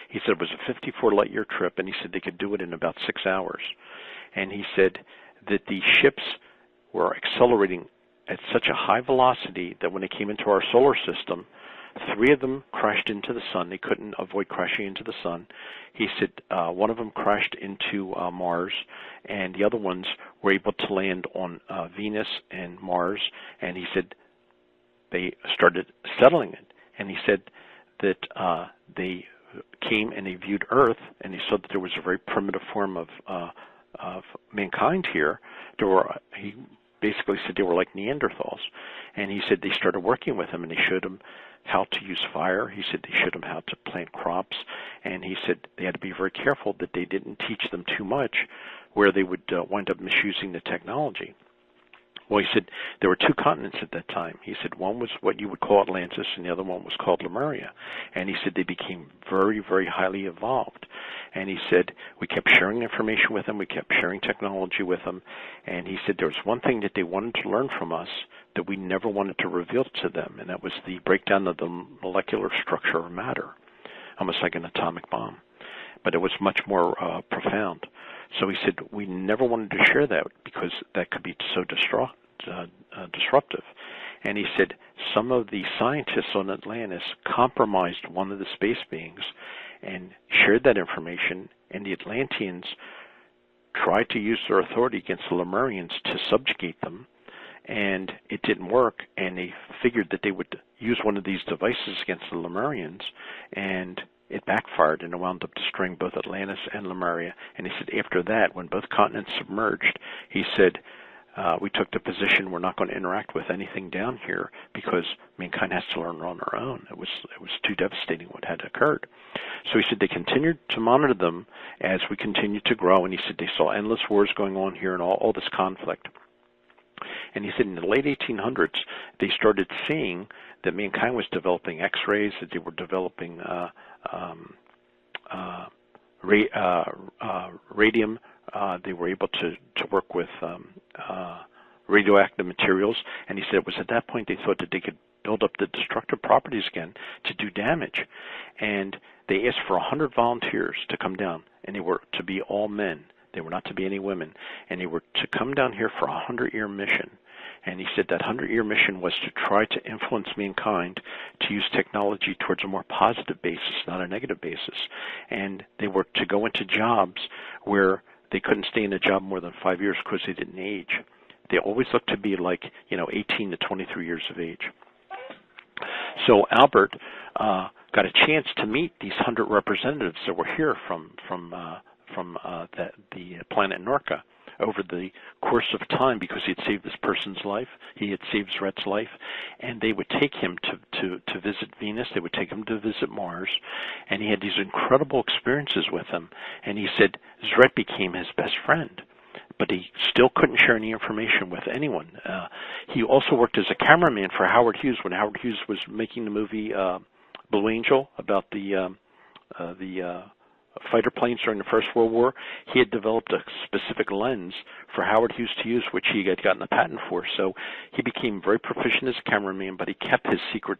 He said it was a 54 light year trip, and he said they could do it in about 6 hours. And he said that the ships were accelerating at such a high velocity that when they came into our solar system, 3 of them crashed into the sun. They couldn't avoid crashing into the sun. He said one of them crashed into Mars, and the other ones were able to land on Venus and Mars. And he said they started settling it. And he said that they came and they viewed Earth, and they saw that there was a very primitive form of mankind here. He basically said they were like Neanderthals. And he said they started working with him, and they showed him how to use fire. He said they showed him how to plant crops. And he said they had to be very careful that they didn't teach them too much where they would wind up misusing the technology. Well, he said there were two continents at that time. He said one was what you would call Atlantis, and the other one was called Lemuria. And he said they became very, very highly evolved. And he said we kept sharing information with them. We kept sharing technology with them. And he said there was one thing that they wanted to learn from us that we never wanted to reveal to them, and that was the breakdown of the molecular structure of matter, almost like an atomic bomb. But it was much more profound. So he said we never wanted to share that because that could be so disruptive. And he said some of the scientists on Atlantis compromised one of the space beings and shared that information, and the Atlanteans tried to use their authority against the Lemurians to subjugate them, and it didn't work, and they figured that they would use one of these devices against the Lemurians, and it backfired, and it wound up destroying both Atlantis and Lemuria. And he said after that, when both continents submerged, he said, we took the position we're not going to interact with anything down here because mankind has to learn on our own. It was too devastating what had occurred. So he said they continued to monitor them as we continued to grow, and he said they saw endless wars going on here and all this conflict. And he said in the late 1800s, they started seeing that mankind was developing X-rays, that they were developing radium. They were able to work with radioactive materials. And he said it was at that point they thought that they could build up the destructive properties again to do damage. And they asked for 100 volunteers to come down, and they were to be all men. They were not to be any women, and they were to come down here for a 100-year mission. And he said that 100-year mission was to try to influence mankind to use technology towards a more positive basis, not a negative basis. And they were to go into jobs where they couldn't stay in a job more than 5 years because they didn't age. They always looked to be like, 18 to 23 years of age. So Albert got a chance to meet these 100 representatives that were here from the planet Norca over the course of time, because he had saved this person's life, he had saved Zret's life, and they would take him to visit Venus, they would take him to visit Mars, and he had these incredible experiences with them. And he said Zret became his best friend, but he still couldn't share any information with anyone. He also worked as a cameraman for Howard Hughes when Howard Hughes was making the movie Blue Angel about the fighter planes during the First World War. He had developed a specific lens for Howard Hughes to use, which he had gotten a patent for. So he became very proficient as a cameraman, but he kept his secret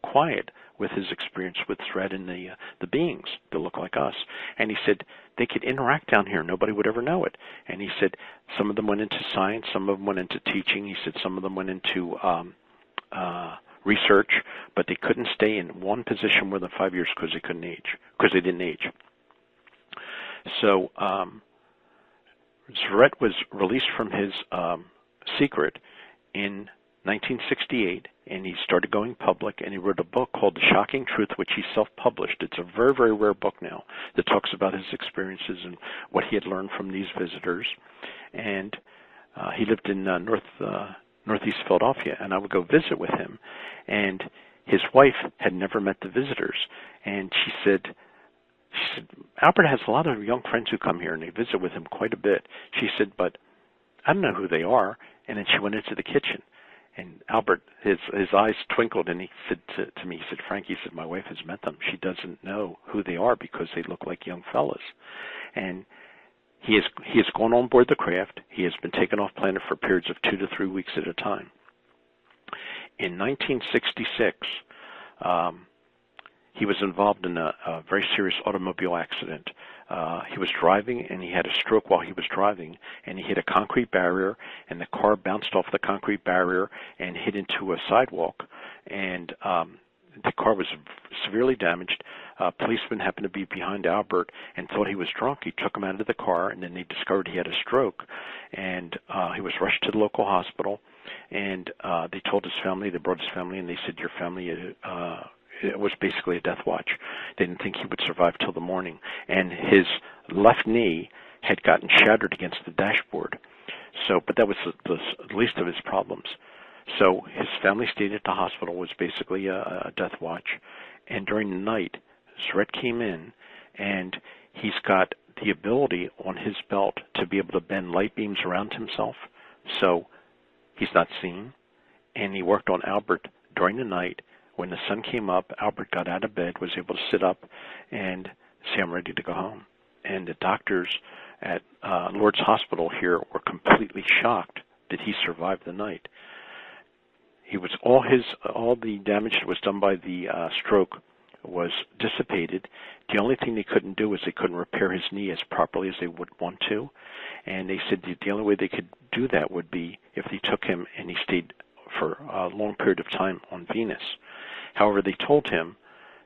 quiet with his experience with Zret and the beings that look like us. And he said they could interact down here. Nobody would ever know it. And he said some of them went into science, some of them went into teaching. He said some of them went into research, but they couldn't stay in one position more than 5 years because they didn't age. So Zret was released from his secret in 1968, and he started going public, and he wrote a book called The Shocking Truth, which he self-published. It's a very, very rare book now that talks about his experiences and what he had learned from these visitors. And he lived in northeast Philadelphia, and I would go visit with him. And his wife had never met the visitors, and she said, Albert has a lot of young friends who come here, and they visit with him quite a bit. She said, but I don't know who they are. And then she went into the kitchen, and Albert, his eyes twinkled, and he said to me, he said, Frank, he said, my wife has met them. She doesn't know who they are because they look like young fellas. And he has gone on board the craft. He has been taken off planet for periods of 2 to 3 weeks at a time. In 1966, he was involved in a very serious automobile accident. He was driving, and he had a stroke while he was driving, and he hit a concrete barrier, and the car bounced off the concrete barrier and hit into a sidewalk, and the car was severely damaged. Policemen happened to be behind Albert and thought he was drunk. He took him out of the car, and then they discovered he had a stroke, and he was rushed to the local hospital, and they told his family, they brought his family, and they said, your family, it was basically a death watch. They didn't think he would survive till the morning. And his left knee had gotten shattered against the dashboard. So, but that was the least of his problems. So his family stayed at the hospital, was basically a death watch. And during the night, Zret came in, and he's got the ability on his belt to be able to bend light beams around himself. So he's not seen. And he worked on Albert during the night. When the sun came up, Albert got out of bed, was able to sit up and say, I'm ready to go home. And the doctors at Lord's Hospital here were completely shocked that he survived the night. He was all the damage that was done by the stroke was dissipated. The only thing they couldn't do is they couldn't repair his knee as properly as they would want to. And they said the only way they could do that would be if they took him and he stayed for a long period of time on Venus. However, they told him,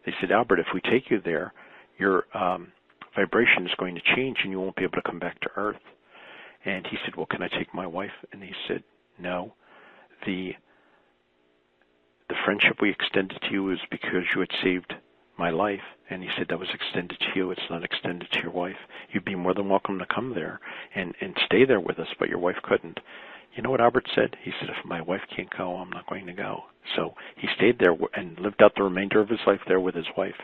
they said, Albert, if we take you there, your vibration is going to change and you won't be able to come back to Earth. And he said, well, can I take my wife? And he said, no. The friendship we extended to you is because you had saved my life. And he said, that was extended to you. It's not extended to your wife. You'd be more than welcome to come there and stay there with us, but your wife couldn't. You know what Albert said? He said, if my wife can't go, I'm not going to go. So he stayed there and lived out the remainder of his life there with his wife.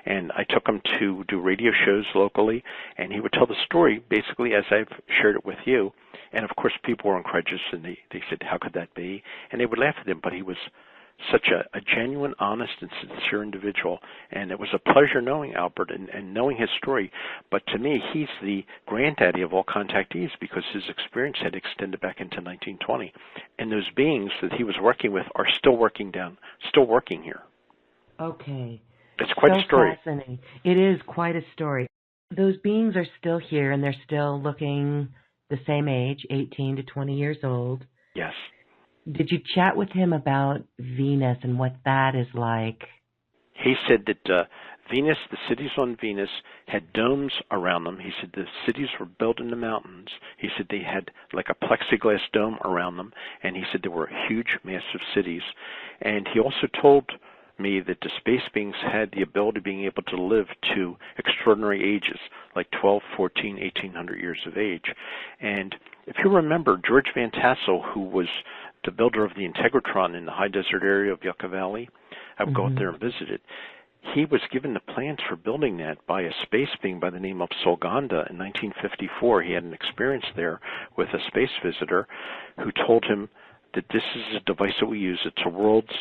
And I took him to do radio shows locally, and he would tell the story basically as I've shared it with you. And, of course, people were incredulous, and they said, how could that be? And they would laugh at him, but he was such a genuine, honest, and sincere individual. And it was a pleasure knowing Albert and knowing his story. But to me, he's the granddaddy of all contactees because his experience had extended back into 1920. And those beings that he was working with are still working here. Okay. It's quite a story. Fascinating. It is quite a story. Those beings are still here, and they're still looking the same age, 18 to 20 years old. Yes. Did you chat with him about Venus and what that is like? He said that Venus, the cities on Venus, had domes around them. He said the cities were built in the mountains. He said they had like a plexiglass dome around them, and he said there were huge, massive cities. And he also told me that the space beings had the ability of being able to live to extraordinary ages, like 12, 14, 1800 years of age. And if you remember, George Van Tassel, who was the builder of the Integratron in the high desert area of Yucca Valley, I would go out there and visit it. He was given the plans for building that by a space being by the name of Solganda in 1954. He had an experience there with a space visitor who told him that this is a device that we use. It's a world's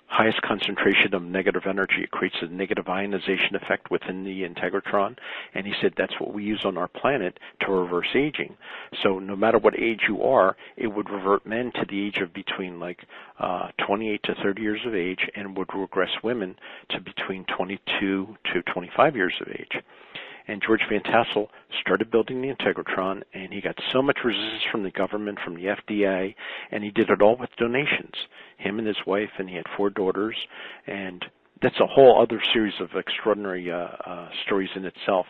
highest concentration of negative energy. It creates a negative ionization effect within the Integratron, and he said that's what we use on our planet to reverse aging. So no matter what age you are, it would revert men to the age of between 28 to 30 years of age, and would regress women to between 22 to 25 years of age. And George Van Tassel started building the Integratron, and he got so much resistance from the government, from the FDA, and he did it all with donations. Him and his wife, and he had 4 daughters, and that's a whole other series of extraordinary stories in itself.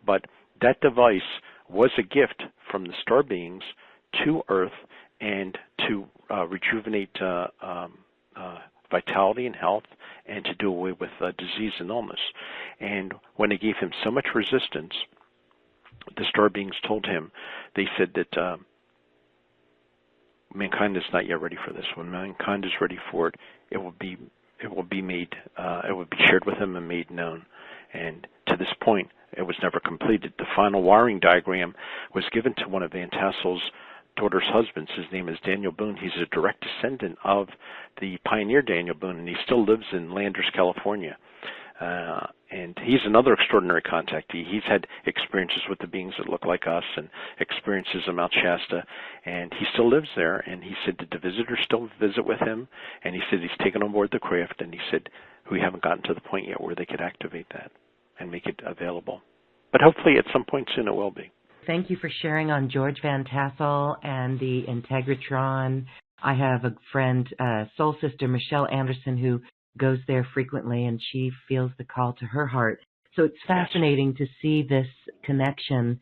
But that device was a gift from the star beings to Earth, and to rejuvenate vitality and health, and to do away with disease and illness. And when they gave him so much resistance, the star beings told him, they said that mankind is not yet ready for this. When mankind is ready for it, it will be made, it will be shared with him and made known. And to this point, it was never completed. The final wiring diagram was given to one of Van Tassel's daughter's husbands. His name is Daniel Boone. He's a direct descendant of the pioneer Daniel Boone, and he still lives in Landers, California. And he's another extraordinary contactee. He's had experiences with the beings that look like us, and experiences in Mount Shasta, and he still lives there. And he said that the visitors still visit with him, and he said he's taken on board the craft, and he said we haven't gotten to the point yet where they could activate that and make it available. But hopefully at some point soon it will be. Thank you for sharing on George Van Tassel and the Integratron. I have a friend, soul sister, Michelle Anderson, who goes there frequently, and she feels the call to her heart. So it's fascinating to see this connection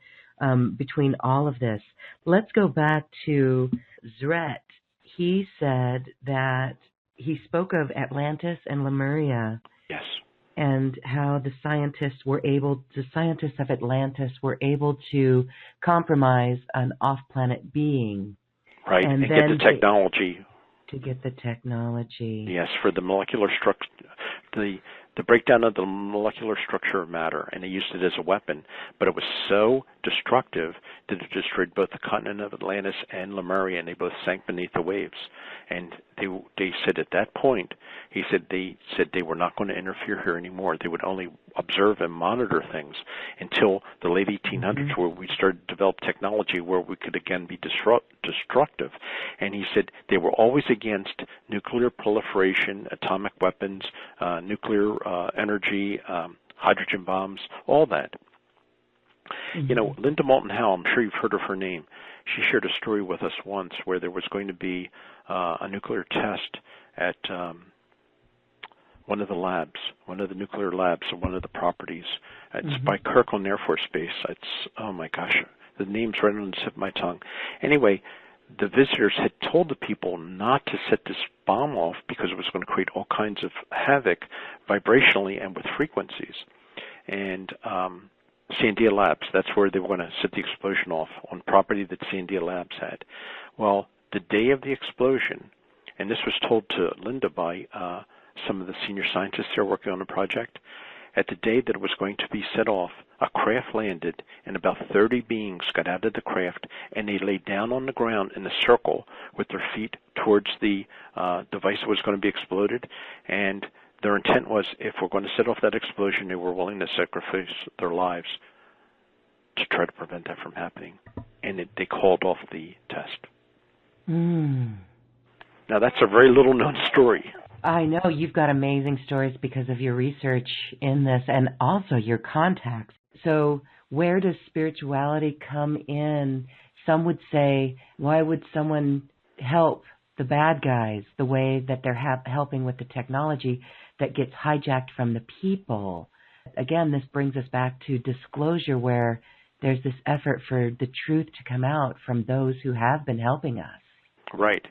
between all of this. Let's go back to Zret. He said that he spoke of Atlantis and Lemuria. Yes. and how the scientists of Atlantis were able to compromise an off-planet being. Right, and get the technology. To get the technology. Yes, for the molecular structure, the breakdown of the molecular structure of matter, and they used it as a weapon, but it was so destructive that it destroyed both the continent of Atlantis and Lemuria, and they both sank beneath the waves. And they said at that point, they said they were not going to interfere here anymore. They would only observe and monitor things until the late 1800s, where we started to develop technology where we could again be destructive. And he said they were always against nuclear proliferation, atomic weapons, nuclear energy, hydrogen bombs, all that. You know, Linda Moulton Howe, I'm sure you've heard of her name. She shared a story with us once where there was going to be a nuclear test at one of the labs, one of the nuclear labs, or one of the properties. It's by Kirkland Air Force Base. It's, oh my gosh, the name's right on the tip of my tongue. Anyway, the visitors had told the people not to set this bomb off because it was going to create all kinds of havoc vibrationally and with frequencies. And Sandia Labs, that's where they were going to set the explosion off, on property that Sandia Labs had. Well, the day of the explosion, and this was told to Linda by some of the senior scientists there working on the project, at the day that it was going to be set off, a craft landed, and about 30 beings got out of the craft, and they laid down on the ground in a circle with their feet towards the device that was going to be exploded. And their intent was, if we're going to set off that explosion, they were willing to sacrifice their lives to try to prevent that from happening. And they called off the test. Now, that's a very little-known story. I know you've got amazing stories because of your research in this and also your contacts. So where does spirituality come in? Some would say, why would someone help the bad guys the way that they're helping with the technology that gets hijacked from the people? Again, this brings us back to disclosure, where there's this effort for the truth to come out from those who have been helping us. Right.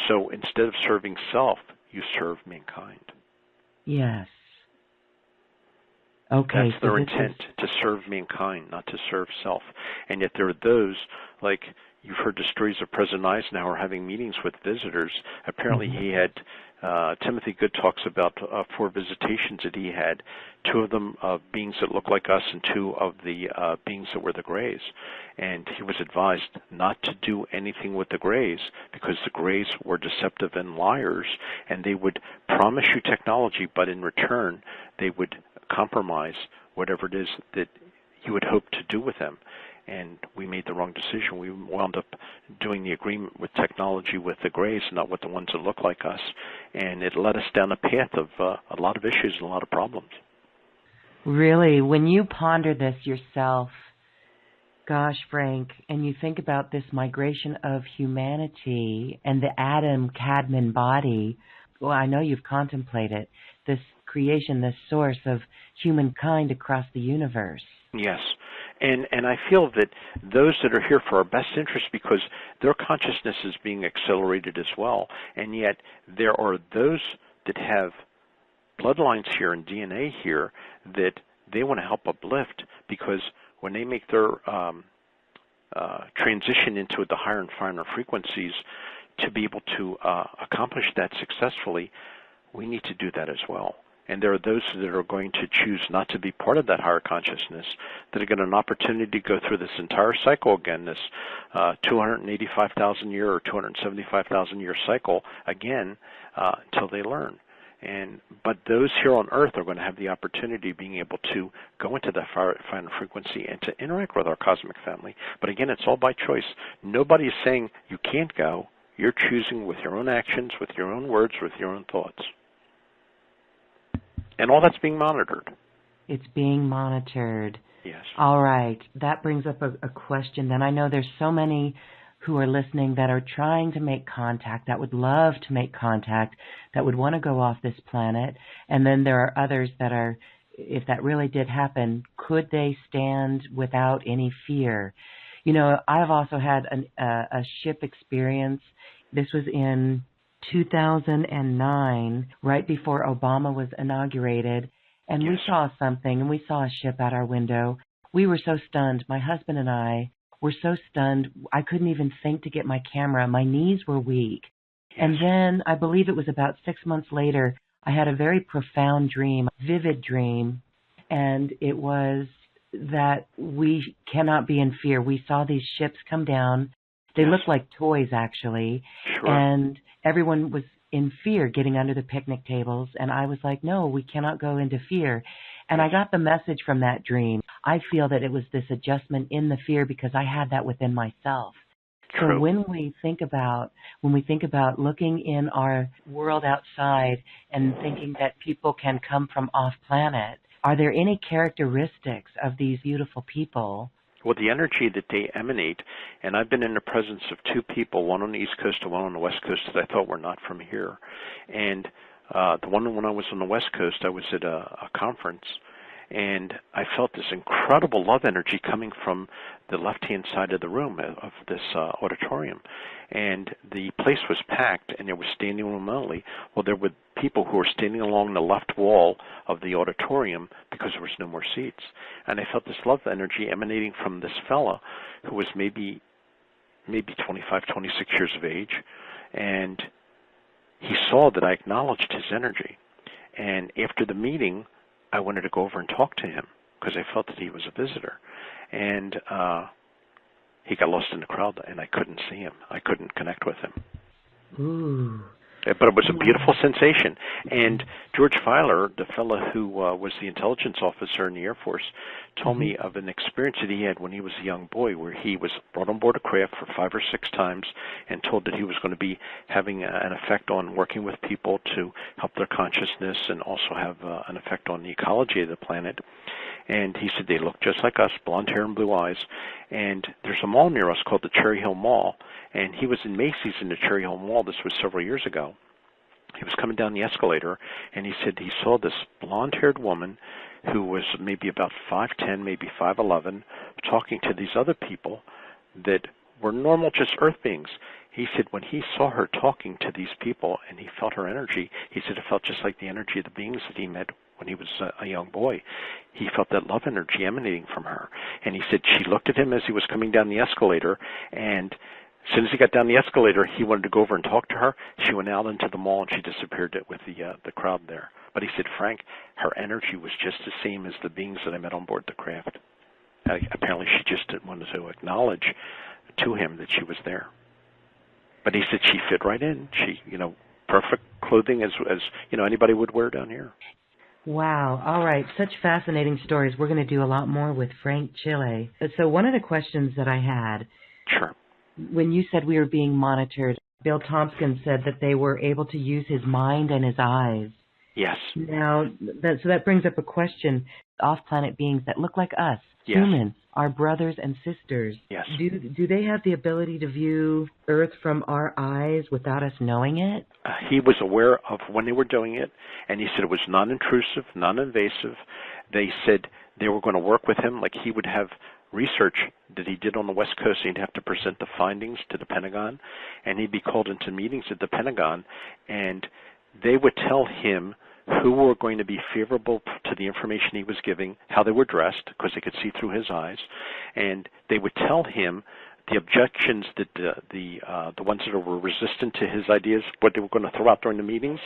So instead of serving self, you serve mankind. Yes. Okay. That's their intent, to serve mankind, not to serve self. And yet there are those, like you've heard the stories of President Eisenhower having meetings with visitors. Apparently he had, Timothy Good talks about 4 visitations that he had, 2 of them beings that look like us and 2 of the beings that were the Greys. And he was advised not to do anything with the Greys because the Greys were deceptive and liars, and they would promise you technology, but in return they would compromise whatever it is that you would hope to do with them. And we made the wrong decision. We wound up doing the agreement with technology with the Greys, not with the ones that look like us. And it led us down a path of a lot of issues and a lot of problems. Really, when you ponder this yourself, gosh, Frank, and you think about this migration of humanity and the Adam-Cadman body, well, I know you've contemplated this creation, this source of humankind across the universe. Yes. And I feel that those that are here for our best interest, because their consciousness is being accelerated as well, and yet there are those that have bloodlines here and DNA here that they want to help uplift, because when they make their transition into the higher and finer frequencies, to be able to accomplish that successfully, we need to do that as well. And there are those that are going to choose not to be part of that higher consciousness, that are going to have an opportunity to go through this entire cycle again, this 285,000 year or 275,000 year cycle again, until they learn. But those here on Earth are going to have the opportunity of being able to go into that finer frequency and to interact with our cosmic family. But again, it's all by choice. Nobody is saying you can't go. You're choosing with your own actions, with your own words, with your own thoughts. And all that's being monitored. It's being monitored. Yes. All right. That brings up a question then. I know there's so many who are listening that are trying to make contact, that would love to make contact, that would want to go off this planet. And then there are others that are, if that really did happen, could they stand without any fear? You know, I've also had a ship experience. This was in 2009, right before Obama was inaugurated, and we saw something, and we saw a ship out our window. We were so stunned. My husband and I were so stunned, I couldn't even think to get my camera. My knees were weak. And then, I believe it was about 6 months later, I had a very profound dream, vivid dream, and it was that we cannot be in fear. We saw these ships come down. They looked like toys, actually, and everyone was in fear getting under the picnic tables, and I was like, no, we cannot go into fear. And I got the message from that dream. I feel that it was this adjustment in the fear because I had that within myself. So when we think about looking in our world outside and thinking that people can come from off planet, are there any characteristics of these beautiful people? Well, the energy that they emanate, and I've been in the presence of two people, one on the East Coast and one on the West Coast, that I thought were not from here. And the one when I was on the West Coast, I was at a conference, and I felt this incredible love energy coming from the left-hand side of the room of this auditorium. And the place was packed, and there was standing room only. Well, there were people who were standing along the left wall of the auditorium because there was no more seats. And I felt this love energy emanating from this fella who was maybe 25, 26 years of age. And he saw that I acknowledged his energy. And after the meeting, I wanted to go over and talk to him because I felt that he was a visitor. And he got lost in the crowd, and I couldn't see him. I couldn't connect with him. Ooh. But it was a beautiful sensation. And George Filer, the fellow who was the intelligence officer in the Air Force, told me of an experience that he had when he was a young boy where he was brought on board a craft for 5 or 6 times and told that he was going to be having an effect on working with people to help their consciousness and also have an effect on the ecology of the planet. And he said they look just like us, blonde hair and blue eyes. And there's a mall near us called the Cherry Hill Mall. And he was in Macy's in the Cherry Hill Mall. This was several years ago. He was coming down the escalator, and he said he saw this blonde-haired woman who was maybe about 5'10", maybe 5'11", talking to these other people that were normal, just earth beings. He said when he saw her talking to these people and he felt her energy, he said it felt just like the energy of the beings that he met when he was a young boy. He felt that love energy emanating from her. And he said she looked at him as he was coming down the escalator, and as soon as he got down the escalator, he wanted to go over and talk to her. She went out into the mall, and she disappeared with the crowd there. But he said, Frank, her energy was just the same as the beings that I met on board the craft. Apparently, she just didn't want to acknowledge to him that she was there. But he said she fit right in. She, perfect clothing as anybody would wear down here. Wow. All right. Such fascinating stories. We're going to do a lot more with Frank Chiille. So one of the questions that I had, sure, when you said we were being monitored, Bill Thompson said that they were able to use his mind and his eyes. Yes. Now, so that brings up a question. Off-planet beings that look like us, humans, our brothers and sisters. Yes. Do they have the ability to view Earth from our eyes without us knowing it? He was aware of when they were doing it, and he said it was non-intrusive, non-invasive. They said they were going to work with him, like he would have research that he did on the West Coast. He'd have to present the findings to the Pentagon, and he'd be called into meetings at the Pentagon, and they would tell him who were going to be favorable to the information he was giving, how they were dressed, because they could see through his eyes, and they would tell him the objections that the ones that were resistant to his ideas, what they were going to throw out during the meetings.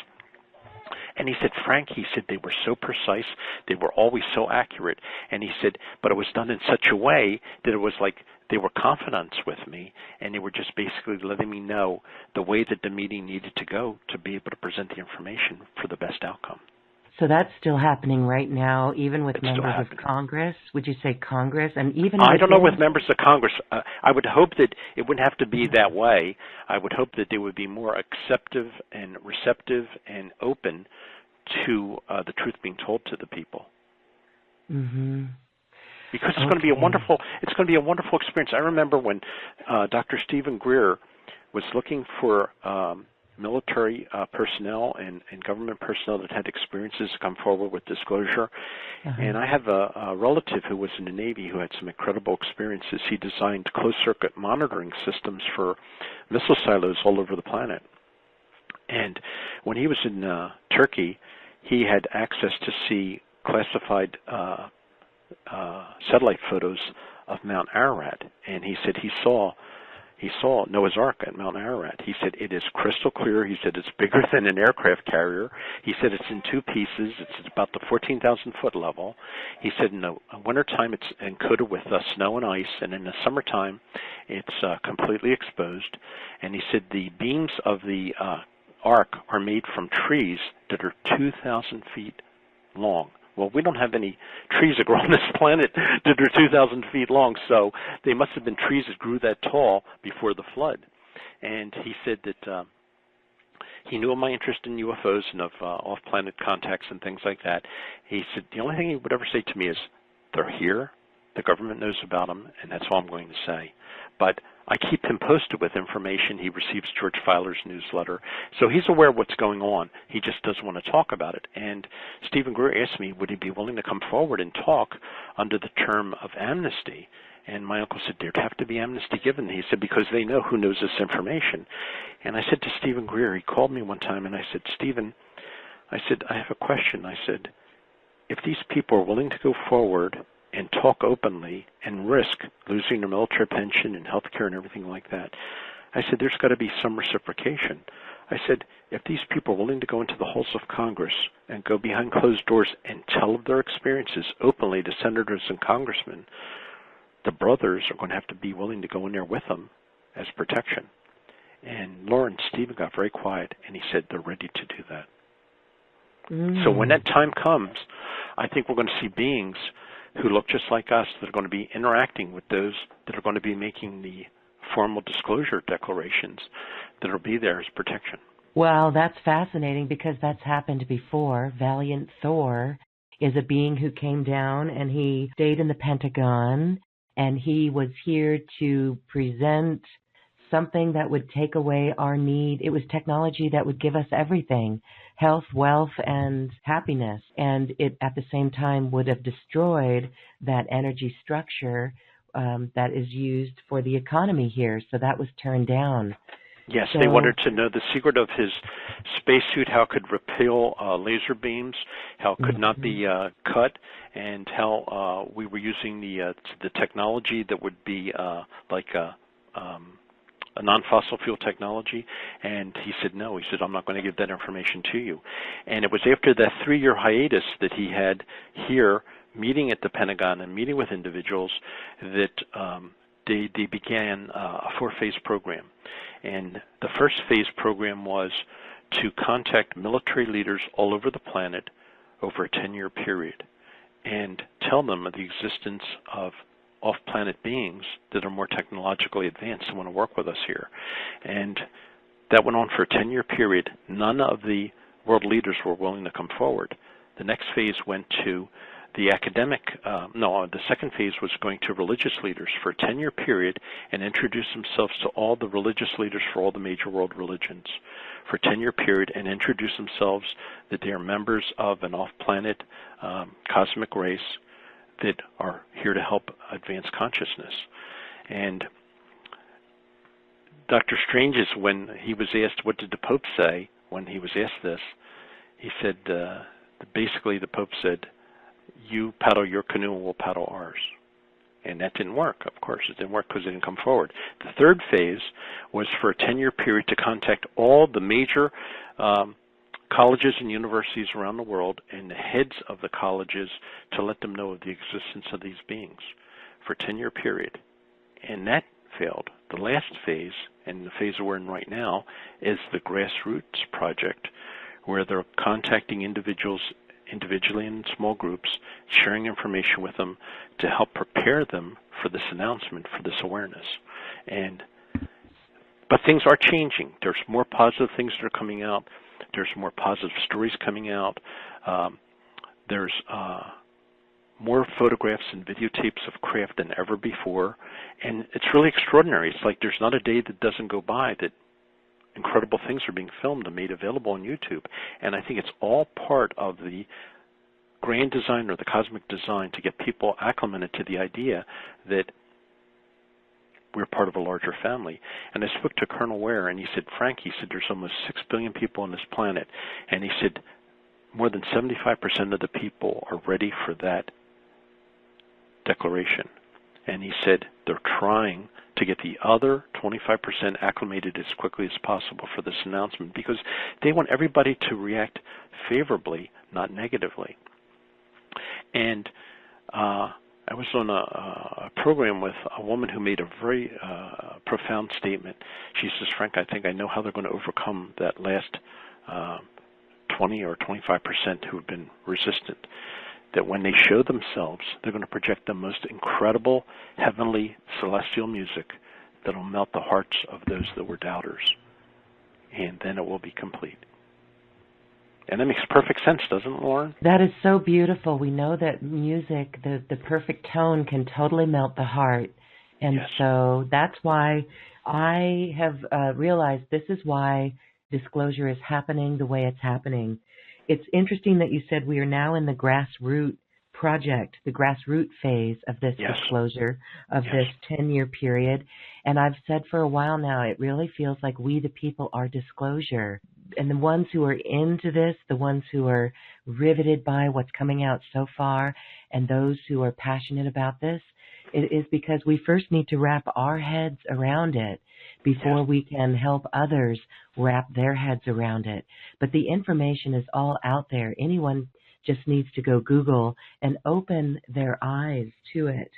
And he said, Frank, they were so precise, they were always so accurate. And he said, but it was done in such a way that it was like they were confidants with me, and they were just basically letting me know the way that the meeting needed to go to be able to present the information for the best outcome. So that's still happening right now, even with members of Congress? Would you say Congress? And even I don't know with members of Congress. I would hope that it wouldn't have to be that way. I would hope that they would be more acceptive and receptive and open to the truth being told to the people. Mm-hmm. Because it's going to be a wonderful experience. I remember when Dr. Stephen Greer was looking for military personnel and government personnel that had experiences to come forward with disclosure. And I have a relative who was in the Navy who had some incredible experiences. He designed closed-circuit monitoring systems for missile silos all over the planet. And when he was in Turkey, he had access to see classified satellite photos of Mount Ararat, and he said he saw Noah's Ark at Mount Ararat. He said it is crystal clear. He said it's bigger than an aircraft carrier. He said it's in two pieces. It's about the 14,000-foot level. He said in the wintertime it's encoded with snow and ice, and in the summertime it's completely exposed. And he said the beams of the Ark are made from trees that are 2,000 feet long. Well, we don't have any trees that grow on this planet that are 2,000 feet long, so they must have been trees that grew that tall before the flood. And he said that he knew of my interest in UFOs and of off-planet contacts and things like that. He said the only thing he would ever say to me is, they're here, the government knows about them, and that's all I'm going to say. But I keep him posted with information. He receives George Filer's newsletter. So he's aware of what's going on. He just doesn't want to talk about it. And Stephen Greer asked me, would he be willing to come forward and talk under the term of amnesty? And my uncle said, there'd have to be amnesty given. He said, because they know who knows this information. And I said to Stephen Greer, he called me one time, and I said, Stephen, I said, I have a question. I said, if these people are willing to go forward and talk openly and risk losing their military pension and health care and everything like that, I said, there's got to be some reciprocation. I said, if these people are willing to go into the halls of Congress and go behind closed doors and tell of their experiences openly to senators and congressmen, the brothers are going to have to be willing to go in there with them as protection. And Laura and Stephen got very quiet, and he said they're ready to do that. So when that time comes, I think we're going to see beings who look just like us that are going to be interacting with those that are going to be making the formal disclosure declarations that will be there as protection. Well, that's fascinating because that's happened before. Valiant Thor is a being who came down and he stayed in the Pentagon, and he was here to present something that would take away our need. It was technology that would give us everything, health, wealth, and happiness. And it, at the same time, would have destroyed that energy structure that is used for the economy here. So that was turned down. Yes, so, they wanted to know the secret of his spacesuit, how it could repel laser beams, how it could not be cut, and how we were using the technology that would be like a non-fossil fuel technology. And he said, no. He said, I'm not going to give that information to you. And it was after that 3-year hiatus that he had here, meeting at the Pentagon and meeting with individuals, that they began a 4-phase program. And the first phase program was to contact military leaders all over the planet over a 10-year period and tell them of the existence of off-planet beings that are more technologically advanced and want to work with us here. And that went on for a 10-year period. None of the world leaders were willing to come forward. The next phase went to the the second phase was going to religious leaders for a 10-year period and introduce themselves to all the religious leaders for all the major world religions for a 10-year period and introduce themselves that they are members of an off-planet cosmic race that are here to help advance consciousness. And Dr. Strange, when he was asked, what did the Pope say when he was asked this, he said, basically the Pope said, you paddle your canoe and we'll paddle ours. And that didn't work, of course. It didn't work because they didn't come forward. The third phase was for a 10-year period to contact all the major colleges and universities around the world and the heads of the colleges to let them know of the existence of these beings for a 10-year period. And that failed. The last phase, and the phase we're in right now, is the Grassroots Project, where they're contacting individuals individually in small groups, sharing information with them to help prepare them for this announcement, for this awareness. But things are changing. There's more positive things that are coming out. There's more positive stories coming out. There's more photographs and videotapes of craft than ever before. And it's really extraordinary. It's like there's not a day that doesn't go by that incredible things are being filmed and made available on YouTube. And I think it's all part of the grand design or the cosmic design to get people acclimated to the idea that we're part of a larger family. And I spoke to Colonel Ware, and he said, Frank, he said, there's almost 6 billion people on this planet. And he said, more than 75% of the people are ready for that declaration. And he said they're trying to get the other 25% acclimated as quickly as possible for this announcement because they want everybody to react favorably, not negatively. And I was on a program with a woman who made a very profound statement. She says, Frank, I think I know how they're going to overcome that last 20 or 25% who have been resistant. That when they show themselves, they're going to project the most incredible, heavenly, celestial music that will melt the hearts of those that were doubters. And then it will be complete. And that makes perfect sense, doesn't it, Lauren? That is so beautiful. We know that music, the perfect tone, can totally melt the heart. And yes. So that's why I have realized this is why disclosure is happening the way it's happening. It's interesting that you said we are now in the grassroots project, the grassroots phase of this yes. disclosure, of yes. this 10-year period. And I've said for a while now, it really feels like we the people are disclosure. And the ones who are into this, the ones who are riveted by what's coming out so far, and those who are passionate about this, it is because we first need to wrap our heads around it before we can help others wrap their heads around it. But the information is all out there. Anyone just needs to go Google and open their eyes to it.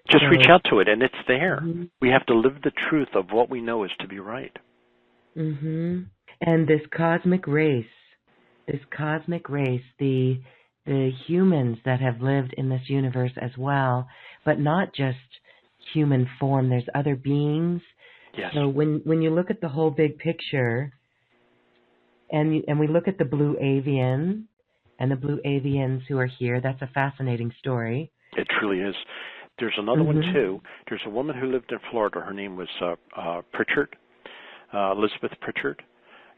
Just reach out to it, and it's there. Mm-hmm. We have to live the truth of what we know is to be right. Mm-hmm. And this cosmic race, the humans that have lived in this universe as well, but not just human form. There's other beings. Yes. So when you look at the whole big picture, and we look at the blue avian and the blue avians who are here, that's a fascinating story. It truly is. There's another one too. There's a woman who lived in Florida. Her name was Pritchard, Elizabeth Pritchard,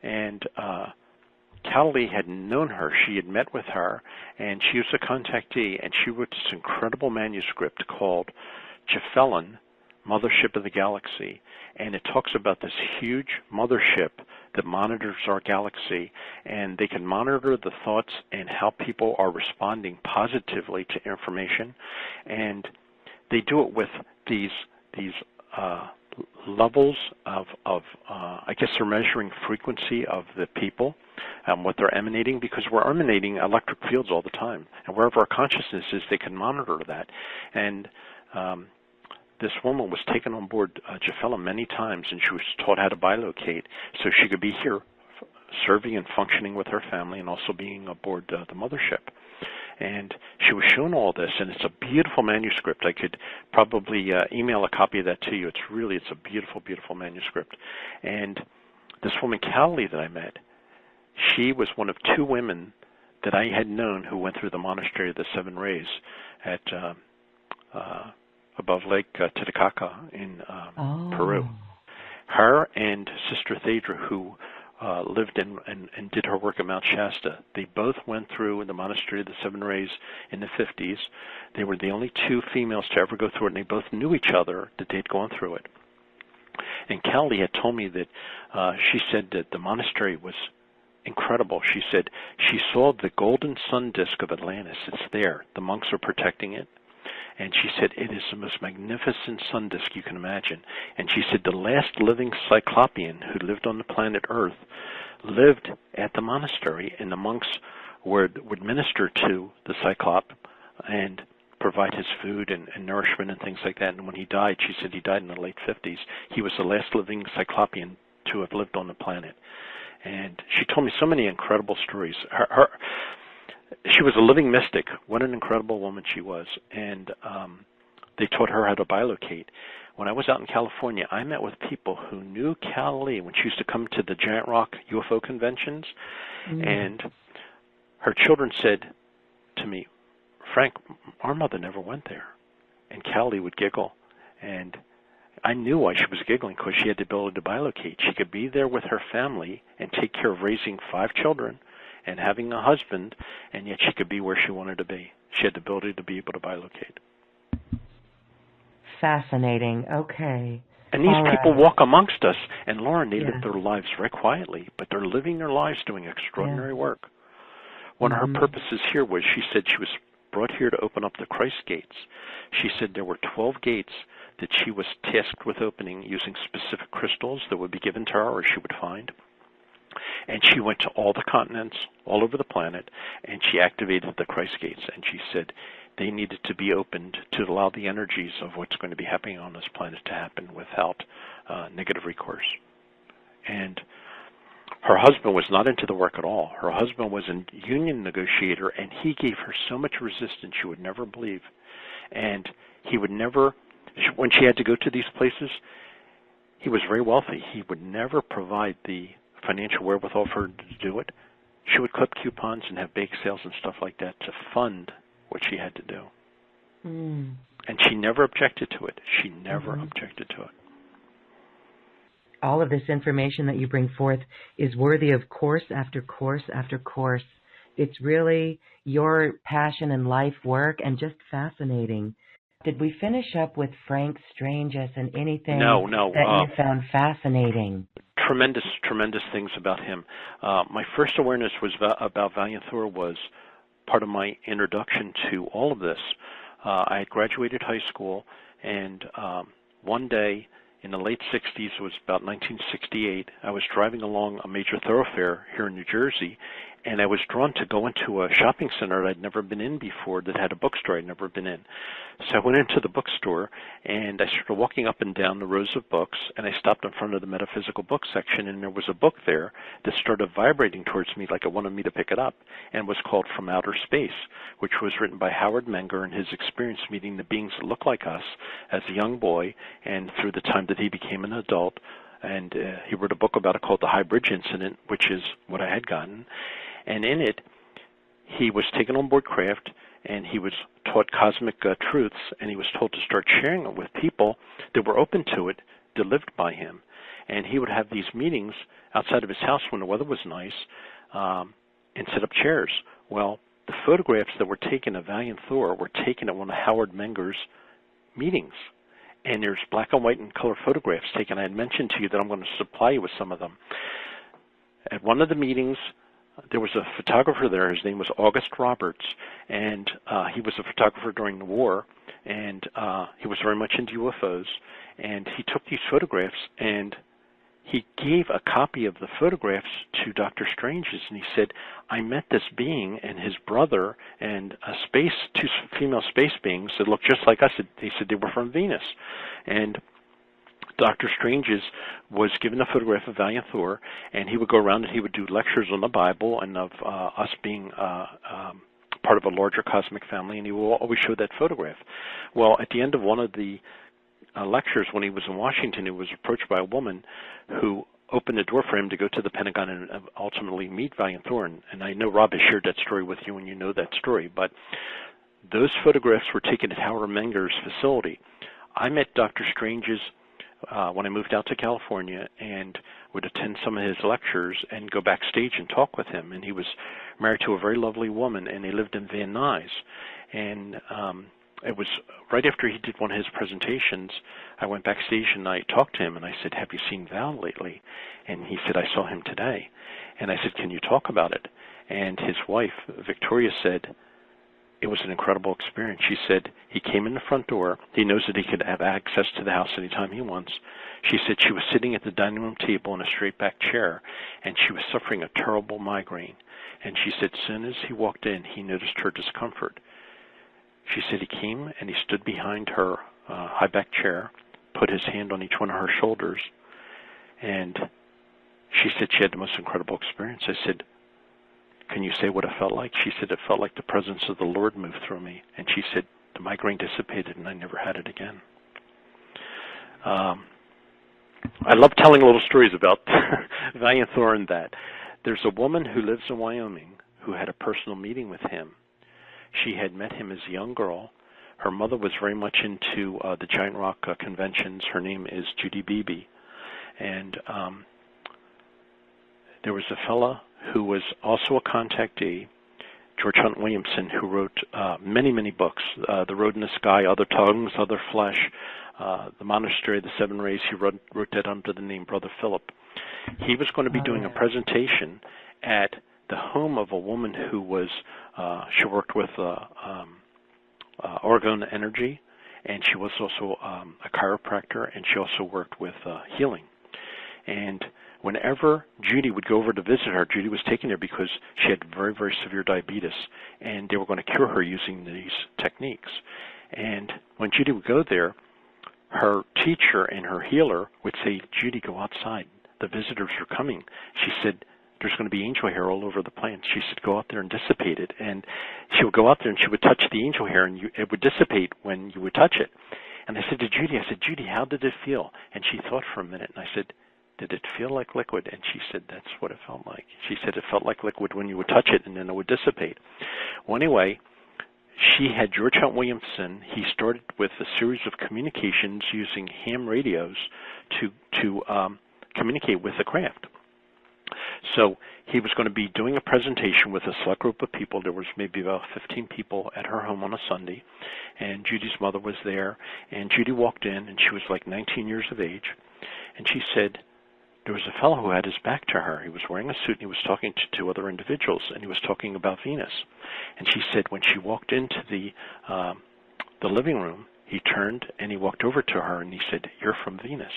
and Chille had known her. She had met with her, and she was a contactee, and she wrote this incredible manuscript called Chille, Mothership of the Galaxy, and it talks about this huge mothership that monitors our galaxy, and they can monitor the thoughts and how people are responding positively to information, and they do it with these levels of I guess they're measuring frequency of the people, what they're emanating, because we're emanating electric fields all the time, and wherever our consciousness is, they can monitor that. And this woman was taken on board Chille many times, and she was taught how to bilocate so she could be here serving and functioning with her family and also being aboard the mothership. And she was shown all this, and it's a beautiful manuscript. I could probably email a copy of that to you. It's a beautiful, beautiful manuscript. And this woman, Chille, that I met, she was one of two women that I had known who went through the Monastery of the Seven Rays at above Lake Titicaca in Peru. Her and Sister Thedra, who lived and did her work at Mount Shasta. They both went through the Monastery of the Seven Rays in the 50s. They were the only two females to ever go through it, and they both knew each other that they'd gone through it. And Chille had told me that she said that the monastery was incredible. She said she saw the golden sun disk of Atlantis. It's there. The monks are protecting it. And she said, it is the most magnificent sun disk you can imagine. And she said the last living Cyclopean who lived on the planet Earth lived at the monastery, and the monks would minister to the Cyclop and provide his food and nourishment and things like that. And when he died, she said he died in the late 50s. He was the last living Cyclopean to have lived on the planet. And she told me so many incredible stories. She was a living mystic. What an incredible woman she was. And they taught her how to bilocate. When I was out in California, I met with people who knew Chille when she used to come to the Giant Rock UFO conventions. And her children said to me, Frank, our mother never went there. And Chille would giggle. And I knew why she was giggling, because she had the ability to bilocate. She could be there with her family and take care of raising 5 children and having a husband, and yet she could be where she wanted to be. She had the ability to be able to bilocate. Fascinating. Okay. And these people walk amongst us, and Lauren, they live their lives very quietly, but they're living their lives doing extraordinary work. One of her purposes here was, she said she was brought here to open up the Christ gates. She said there were 12 gates that she was tasked with opening using specific crystals that would be given to her or she would find. And she went to all the continents, all over the planet, and she activated the Christ gates. And she said they needed to be opened to allow the energies of what's going to be happening on this planet to happen without negative recourse. And her husband was not into the work at all. Her husband was a union negotiator, and he gave her so much resistance you would never believe. And he would never, when she had to go to these places, he was very wealthy. He would never provide the financial wherewithal for her to do it. She would clip coupons and have bake sales and stuff like that to fund what she had to do. And she never objected to it. She never objected to it. All of this information that you bring forth is worthy of course after course after course. It's really your passion and life work and just fascinating. Did we finish up with Frank's strangeness and anything No, that you found fascinating? Tremendous things about him. My first awareness was about Valiant Thor was part of my introduction to all of this. I had graduated high school, and one day in the late 60s, it was about 1968, I was driving along a major thoroughfare here in New Jersey, and I was drawn to go into a shopping center that I'd never been in before that had a bookstore I'd never been in. So I went into the bookstore, and I started walking up and down the rows of books, and I stopped in front of the metaphysical book section, and there was a book there that started vibrating towards me like it wanted me to pick it up, and was called From Outer Space, which was written by Howard Menger and his experience meeting the beings that look like us as a young boy, and through the time that he became an adult. And he wrote a book about it called The High Bridge Incident, which is what I had gotten. And in it, he was taken on board craft, and he was taught cosmic truths, and he was told to start sharing it with people that were open to it, that lived by him. And he would have these meetings outside of his house when the weather was nice, and set up chairs. Well, the photographs that were taken of Valiant Thor were taken at one of Howard Menger's meetings. And there's black and white and color photographs taken. I had mentioned to you that I'm going to supply you with some of them. At one of the meetings, there was a photographer there. His name was August Roberts, and he was a photographer during the war, and he was very much into UFOs. And he took these photographs, and he gave a copy of the photographs to Dr. Strange's, and he said, I met this being and his brother and two female space beings that looked just like us. He said they were from Venus. And Dr. Strange's was given a photograph of Valiant Thor, and he would go around and he would do lectures on the Bible and of us being part of a larger cosmic family, and he will always show that photograph. Well, at the end of one of the lectures, when he was in Washington, he was approached by a woman who opened the door for him to go to the Pentagon and ultimately meet Valiant Thor. And I know Rob has shared that story with you, and you know that story. But those photographs were taken at Howard Menger's facility. I met Dr. Strange's when I moved out to California, and would attend some of his lectures and go backstage and talk with him. And he was married to a very lovely woman, and they lived in Van Nuys. And it was right after he did one of his presentations, I went backstage and I talked to him, and I said, have you seen Val lately? And he said, I saw him today. And I said, can you talk about it? And his wife, Victoria, said, it was an incredible experience. She said, he came in the front door. He knows that he could have access to the house anytime he wants. She said she was sitting at the dining room table in a straight-back chair, and she was suffering a terrible migraine. And she said, as soon as he walked in, he noticed her discomfort. She said he came and he stood behind her high-back chair, put his hand on each one of her shoulders, and she said she had the most incredible experience. I said, can you say what it felt like? She said, it felt like the presence of the Lord moved through me. And she said, the migraine dissipated and I never had it again. I love telling little stories about Valiant Thor and that. There's a woman who lives in Wyoming who had a personal meeting with him. She had met him as a young girl. Her mother was very much into the Giant Rock conventions. Her name is Judy Beebe. And there was a fella who was also a contactee, George Hunt Williamson, who wrote many, many books, The Road in the Sky, Other Tongues, Other Flesh, The Monastery of the Seven Rays. He wrote that under the name Brother Philip. He was going to be doing a presentation at the home of a woman who was, she worked with Oregon Energy, and she was also a chiropractor, and she also worked with healing. And whenever Judy would go over to visit her, Judy was taken there because she had very, very severe diabetes, and they were going to cure her using these techniques. And when Judy would go there, her teacher and her healer would say, Judy, go outside. The visitors are coming. She said, there's going to be angel hair all over the plants. She said, go out there and dissipate it. And she would go out there and she would touch the angel hair, and it would dissipate when you would touch it. And I said to Judy, Judy, how did it feel? And she thought for a minute, and I said, did it feel like liquid? And she said, that's what it felt like. She said it felt like liquid when you would touch it, and then it would dissipate. Well, anyway, she had George Hunt Williamson. He started with a series of communications using ham radios to communicate with the craft. So he was going to be doing a presentation with a select group of people. There was maybe about 15 people at her home on a Sunday, and Judy's mother was there. And Judy walked in, and she was like 19 years of age, and she said, there was a fellow who had his back to her. He was wearing a suit, and he was talking to two other individuals, and he was talking about Venus. And she said when she walked into the living room, he turned and he walked over to her, and he said, you're from Venus.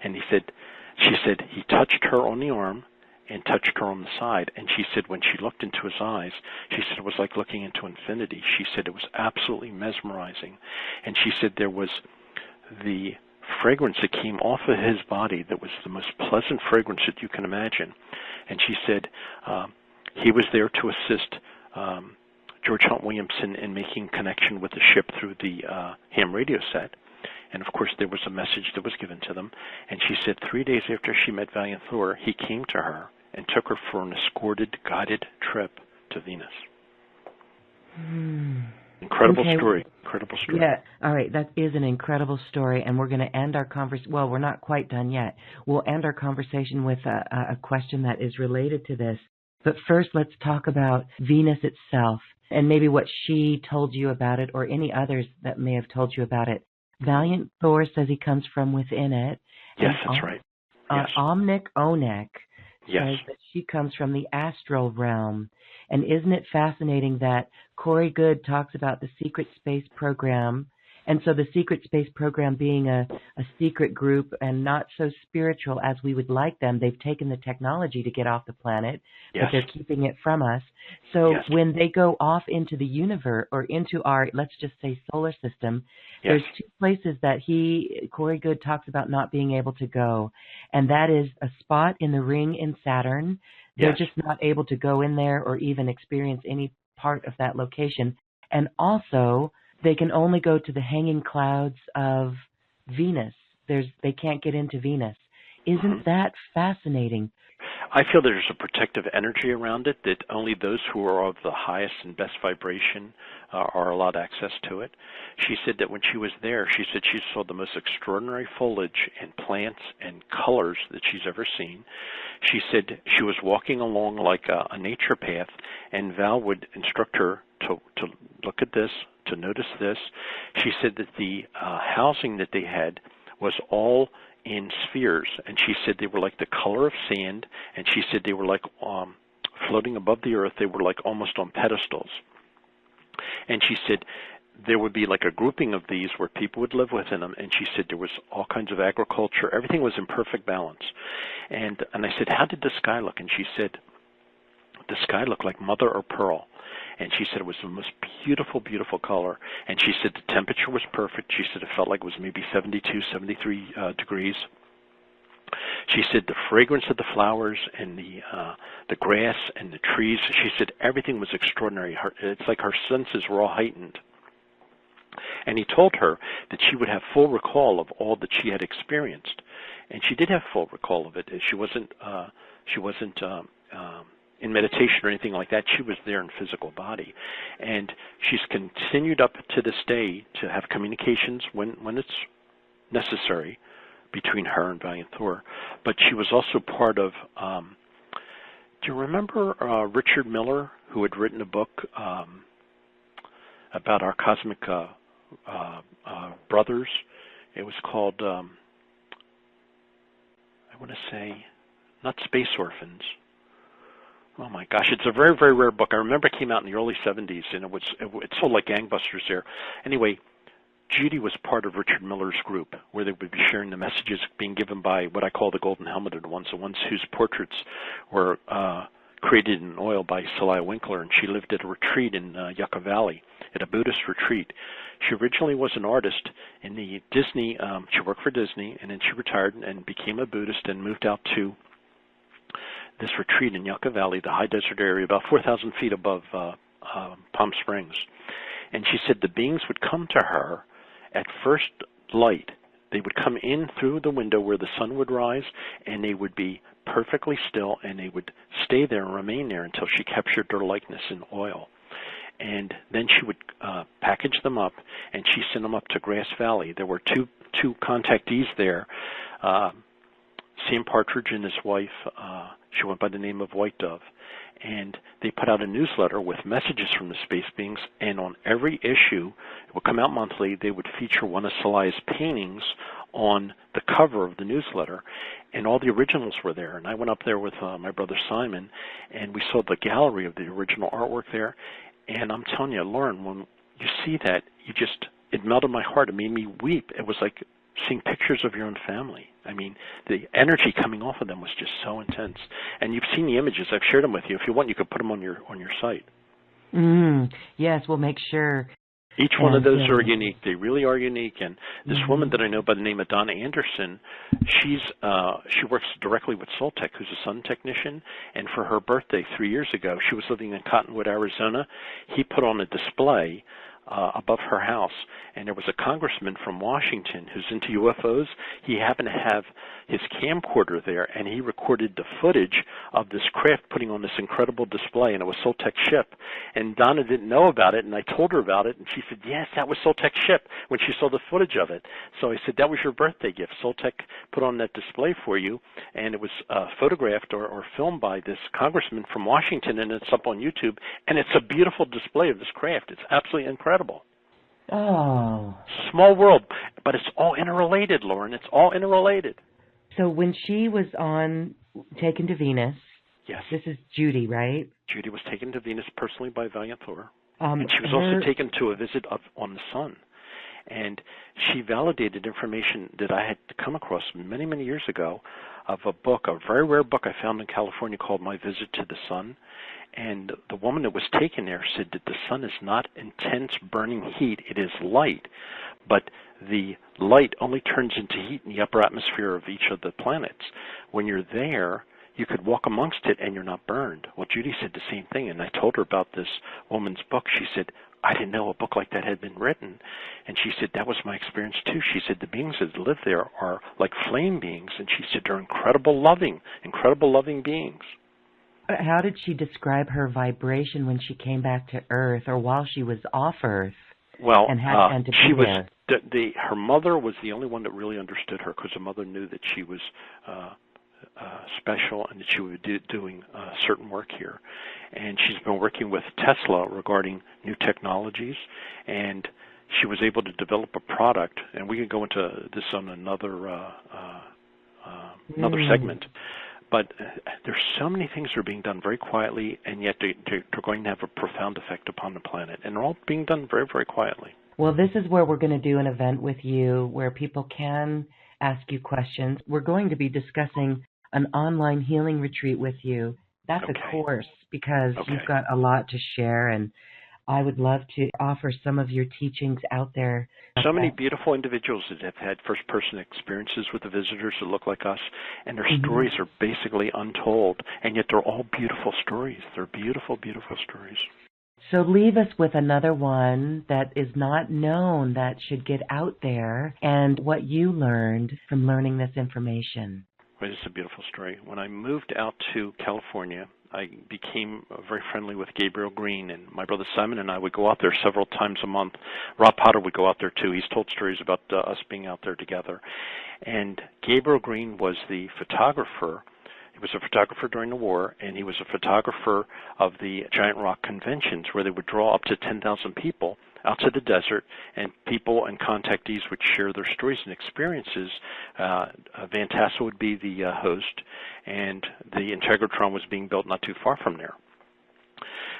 And she said he touched her on the arm and touched her on the side. And she said when she looked into his eyes, she said it was like looking into infinity. She said it was absolutely mesmerizing. And she said there was the fragrance that came off of his body that was the most pleasant fragrance that you can imagine. And she said he was there to assist George Hunt Williamson in making connection with the ship through the ham radio set. And, of course, there was a message that was given to them. And she said 3 days after she met Valiant Thor, he came to her and took her for an escorted, guided trip to Venus. Incredible story. Incredible story. Yeah. All right. That is an incredible story. And we're going to end our conversation. Well, we're not quite done yet. We'll end our conversation with a question that is related to this. But first, let's talk about Venus itself and maybe what she told you about it, or any others that may have told you about it. Valiant Thor says he comes from within it. Yes, that's right. Yes. Omnic Onek Yes. says that she comes from the astral realm. And isn't it fascinating that Corey Goode talks about the secret space program, and so the secret space program being a secret group and not so spiritual as we would like them. They've taken the technology to get off the planet, Yes. but they're keeping it from us. So Yes. when they go off into the universe, or into our, let's just say, solar system, Yes. there's two places that Corey Goode talks about not being able to go, and that is a spot in the ring in Saturn. They're Yes. just not able to go in there or even experience any part of that location. And also, they can only go to the hanging clouds of Venus. They can't get into Venus. Isn't that fascinating? I feel there's a protective energy around it that only those who are of the highest and best vibration are allowed access to it. She said that when she was there, she said she saw the most extraordinary foliage and plants and colors that she's ever seen. She said she was walking along like a nature path, and Val would instruct her to look at this, to notice this. She said that the housing that they had was all in spheres, and she said they were like the color of sand, and she said they were like floating above the earth. They were like almost on pedestals. And she said there would be like a grouping of these where people would live within them, and she said there was all kinds of agriculture. Everything was in perfect balance. And I said, how did the sky look? And she said the sky looked like mother of pearl. And she said it was the most beautiful, beautiful color. And she said the temperature was perfect. She said it felt like it was maybe 72, 73 degrees. She said the fragrance of the flowers and the grass and the trees, she said everything was extraordinary. It's like her senses were all heightened. And he told her that she would have full recall of all that she had experienced. And she did have full recall of it. She wasn't in meditation or anything like that. She was there in physical body. And she's continued up to this day to have communications when it's necessary between her and Valiant Thor. But she was also part of, do you remember Richard Miller, who had written a book about our cosmic brothers? It was called, I want to say, not Space Orphans. Oh my gosh, it's a very, very rare book. I remember it came out in the early 70s, and it sold like gangbusters there. Anyway, Judy was part of Richard Miller's group, where they would be sharing the messages being given by what I call the golden helmeted ones, the ones whose portraits were created in oil by Celia Winkler, and she lived at a retreat in Yucca Valley, at a Buddhist retreat. She originally was an artist in the Disney, she worked for Disney, and then she retired and became a Buddhist and moved out to this retreat in Yucca Valley, the high desert area, about 4,000 feet above Palm Springs. And she said the beings would come to her at first light. They would come in through the window where the sun would rise, and they would be perfectly still, and they would stay there and remain there until she captured their likeness in oil. And then she would package them up, and she sent them up to Grass Valley. There were two contactees there, Sam Partridge and his wife. She went by the name of White Dove. And they put out a newsletter with messages from the space beings, and on every issue, it would come out monthly, they would feature one of Celia's paintings on the cover of the newsletter, and all the originals were there. And I went up there with my brother Simon, and we saw the gallery of the original artwork there. And I'm telling you, Lauren, when you see that, it melted my heart. It made me weep. It was like seeing pictures of your own family. I mean, the energy coming off of them was just so intense. And you've seen the images. I've shared them with you. If you want, you could put them on your site. Yes, we'll make sure. Each one of those are unique. They really are unique. And this woman that I know by the name of Donna Anderson, she works directly with Soltech, who's a sun technician. And for her birthday 3 years ago, she was living in Cottonwood, Arizona. He put on a display above her house, and there was a congressman from Washington who's into UFOs. He happened to have his camcorder there, and he recorded the footage of this craft putting on this incredible display, and it was Soltech's ship. And Donna didn't know about it, and I told her about it, and she said, yes, that was Soltech's ship when she saw the footage of it. So I said, that was your birthday gift. Soltech put on that display for you, and it was photographed or filmed by this congressman from Washington, and it's up on YouTube, and it's a beautiful display of this craft. It's absolutely incredible. Oh. Small world, but it's all interrelated, Lauren. It's all interrelated. So when she was taken to Venus, yes, this is Judy, right? Judy was taken to Venus personally by Valiant Thor, and she was also taken to a visit on the sun. And she validated information that I had come across many, many years ago of a book, a very rare book I found in California called My Visit to the Sun. And the woman that was taken there said that the sun is not intense burning heat, it is light. But the light only turns into heat in the upper atmosphere of each of the planets. When you're there, you could walk amongst it and you're not burned. Well, Judy said the same thing, and I told her about this woman's book. She said, I didn't know a book like that had been written. And she said, that was my experience too. She said, the beings that live there are like flame beings, and she said, they're incredible loving beings. How did she describe her vibration when she came back to Earth, or while she was off Earth? Well, and had to she be was there? Her mother was the only one that really understood her, because her mother knew that she was special and that she would be doing certain work here. And she's been working with Tesla regarding new technologies, and she was able to develop a product. And we can go into this on another segment. But there's so many things that are being done very quietly, and yet they're going to have a profound effect upon the planet. And they're all being done very, very quietly. Well, this is where we're going to do an event with you where people can ask you questions. We're going to be discussing an online healing retreat with you. That's a course, because you've got a lot to share, and I would love to offer some of your teachings out there. So many beautiful individuals that have had first-person experiences with the visitors that look like us, and their stories are basically untold, and yet they're all beautiful stories. They're beautiful, beautiful stories. So leave us with another one that is not known that should get out there, and what you learned from learning this information. Well, it's a beautiful story. When I moved out to California, I became very friendly with Gabriel Green, and my brother Simon and I would go out there several times a month. Rob Potter would go out there too. He's told stories about us being out there together. And Gabriel Green was the photographer. He was a photographer during the war, and he was a photographer of the Giant Rock conventions where they would draw up to 10,000 people out to the desert, and people and contactees would share their stories and experiences. Van Tassel would be the host, and the Integratron was being built not too far from there.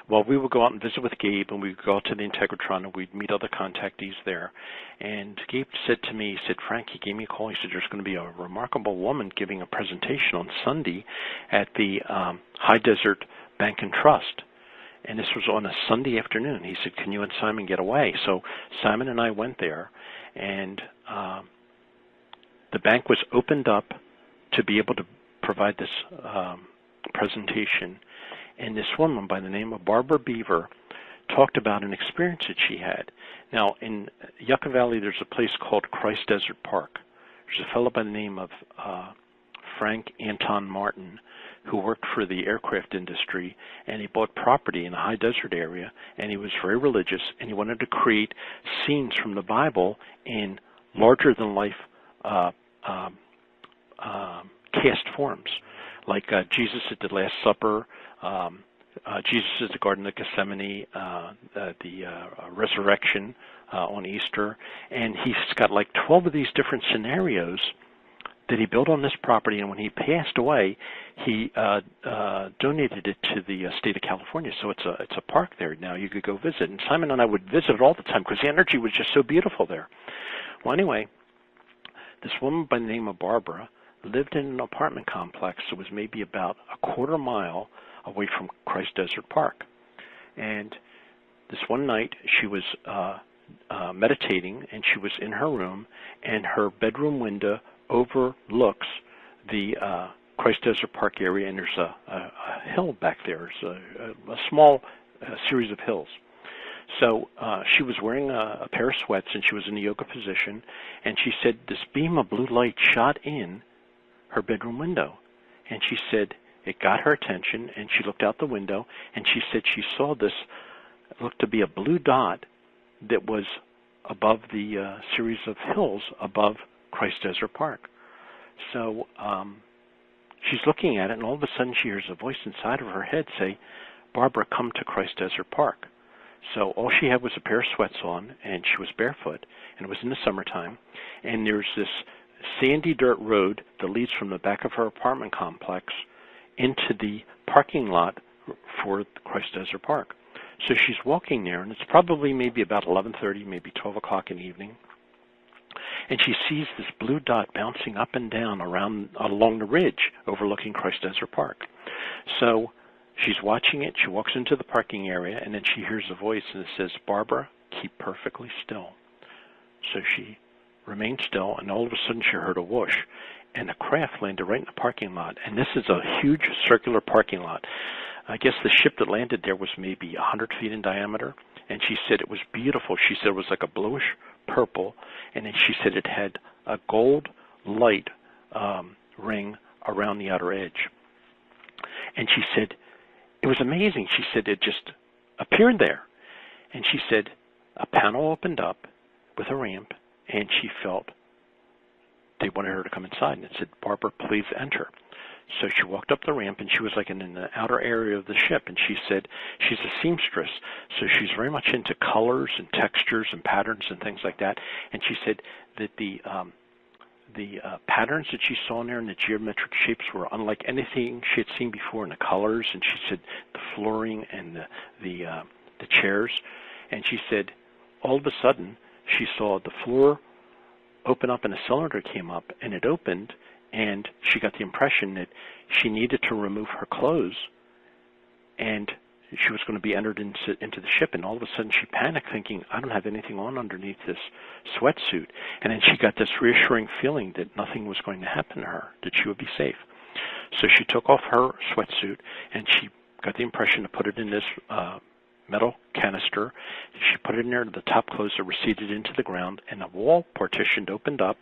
Well, we would go out and visit with Gabe, and we would go out to the Integratron, and we'd meet other contactees there. And Gabe said to me, he said, Frank, he gave me a call. He said, there's going to be a remarkable woman giving a presentation on Sunday at the High Desert Bank and Trust. And this was on a Sunday afternoon. He said, can you and Simon get away? So Simon and I went there, and the bank was opened up to be able to provide this presentation. And this woman by the name of Barbara Beaver talked about an experience that she had. Now, in Yucca Valley, there's a place called Christ Desert Park. There's a fellow by the name of Frank Anton Martin who worked for the aircraft industry, and he bought property in a high desert area, and he was very religious, and he wanted to create scenes from the Bible in larger-than-life cast forms, like Jesus at the Last Supper, Jesus at the Garden of Gethsemane, the resurrection on Easter, and he's got like 12 of these different scenarios that he built on this property, and when he passed away, he donated it to the state of California. So it's a park there now. You could go visit, and Simon and I would visit it all the time because the energy was just so beautiful there. Well, anyway, this woman by the name of Barbara lived in an apartment complex that was maybe about a quarter mile away from Christ Desert Park. And this one night, she was meditating, and she was in her room, and her bedroom window overlooks the Christ Desert Park area, and there's a hill back there. There's a small series of hills. So she was wearing a pair of sweats, and she was in the yoga position, and she said this beam of blue light shot in her bedroom window, and she said it got her attention, and she looked out the window, and she said she saw this, it looked to be a blue dot that was above the series of hills above Christ Desert Park. So she's looking at it, and all of a sudden she hears a voice inside of her head say, Barbara, come to Christ Desert Park. So all she had was a pair of sweats on, and she was barefoot, and it was in the summertime, and there's this sandy dirt road that leads from the back of her apartment complex into the parking lot for Christ Desert Park. So she's walking there, and it's probably maybe about 11:30, maybe 12 o'clock in the evening, and she sees this blue dot bouncing up and down along the ridge overlooking Christ Desert Park. So she's watching it. She walks into the parking area, and then she hears a voice, and it says, Barbara, keep perfectly still. So she remained still, and all of a sudden she heard a whoosh, and the craft landed right in the parking lot. And this is a huge circular parking lot. I guess the ship that landed there was maybe 100 feet in diameter, and she said it was beautiful. She said it was like a bluish purple, and then she said it had a gold light ring around the outer edge. And she said it was amazing. She said it just appeared there. And she said a panel opened up with a ramp, and she felt they wanted her to come inside, and it said, Barbara, please enter. So she walked up the ramp, and she was like in the outer area of the ship, and she said she's a seamstress, so she's very much into colors and textures and patterns and things like that. And she said that the patterns that she saw in there and the geometric shapes were unlike anything she had seen before in the colors, and she said the flooring and the chairs. And she said all of a sudden she saw the floor open up and a cylinder came up, and it opened, and she got the impression that she needed to remove her clothes, and she was going to be entered into the ship. And all of a sudden she panicked, thinking, I don't have anything on underneath this sweatsuit. And then she got this reassuring feeling that nothing was going to happen to her, that she would be safe. So she took off her sweatsuit, and she got the impression to put it in this metal canister. She put it in there, the top clothes that receded into the ground, and the wall partition opened up,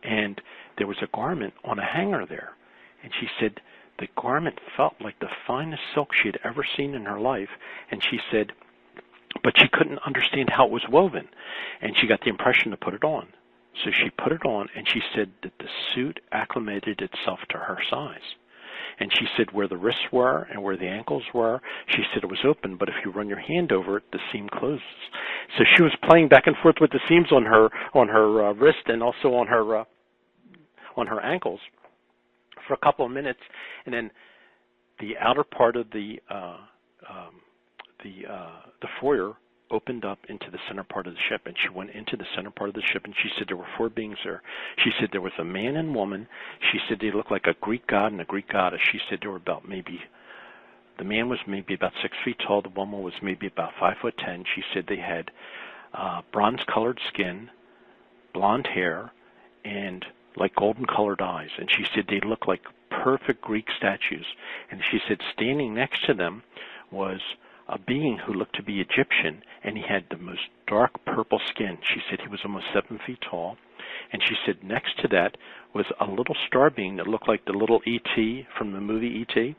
and there was a garment on a hanger there. And she said the garment felt like the finest silk she had ever seen in her life, and she said, but she couldn't understand how it was woven, and she got the impression to put it on. So she put it on, and she said that the suit acclimated itself to her size. And she said where the wrists were and where the ankles were, she said it was open, but if you run your hand over it, the seam closes. So she was playing back and forth with the seams on her wrist and also on her ankles for a couple of minutes, and then the outer part of the foyer opened up into the center part of the ship, and she went into the center part of the ship, and she said there were 4 beings there. She said there was a man and woman. She said they looked like a Greek god and a Greek goddess. She said they were about the man was maybe about 6 feet tall. The woman was maybe about 5'10". She said they had bronze-colored skin, blonde hair, and like golden-colored eyes. And she said they looked like perfect Greek statues. And she said standing next to them was a being who looked to be Egyptian, and he had the most dark purple skin. She said he was almost 7 feet tall. And she said next to that was a little star being that looked like the little E.T. from the movie E.T.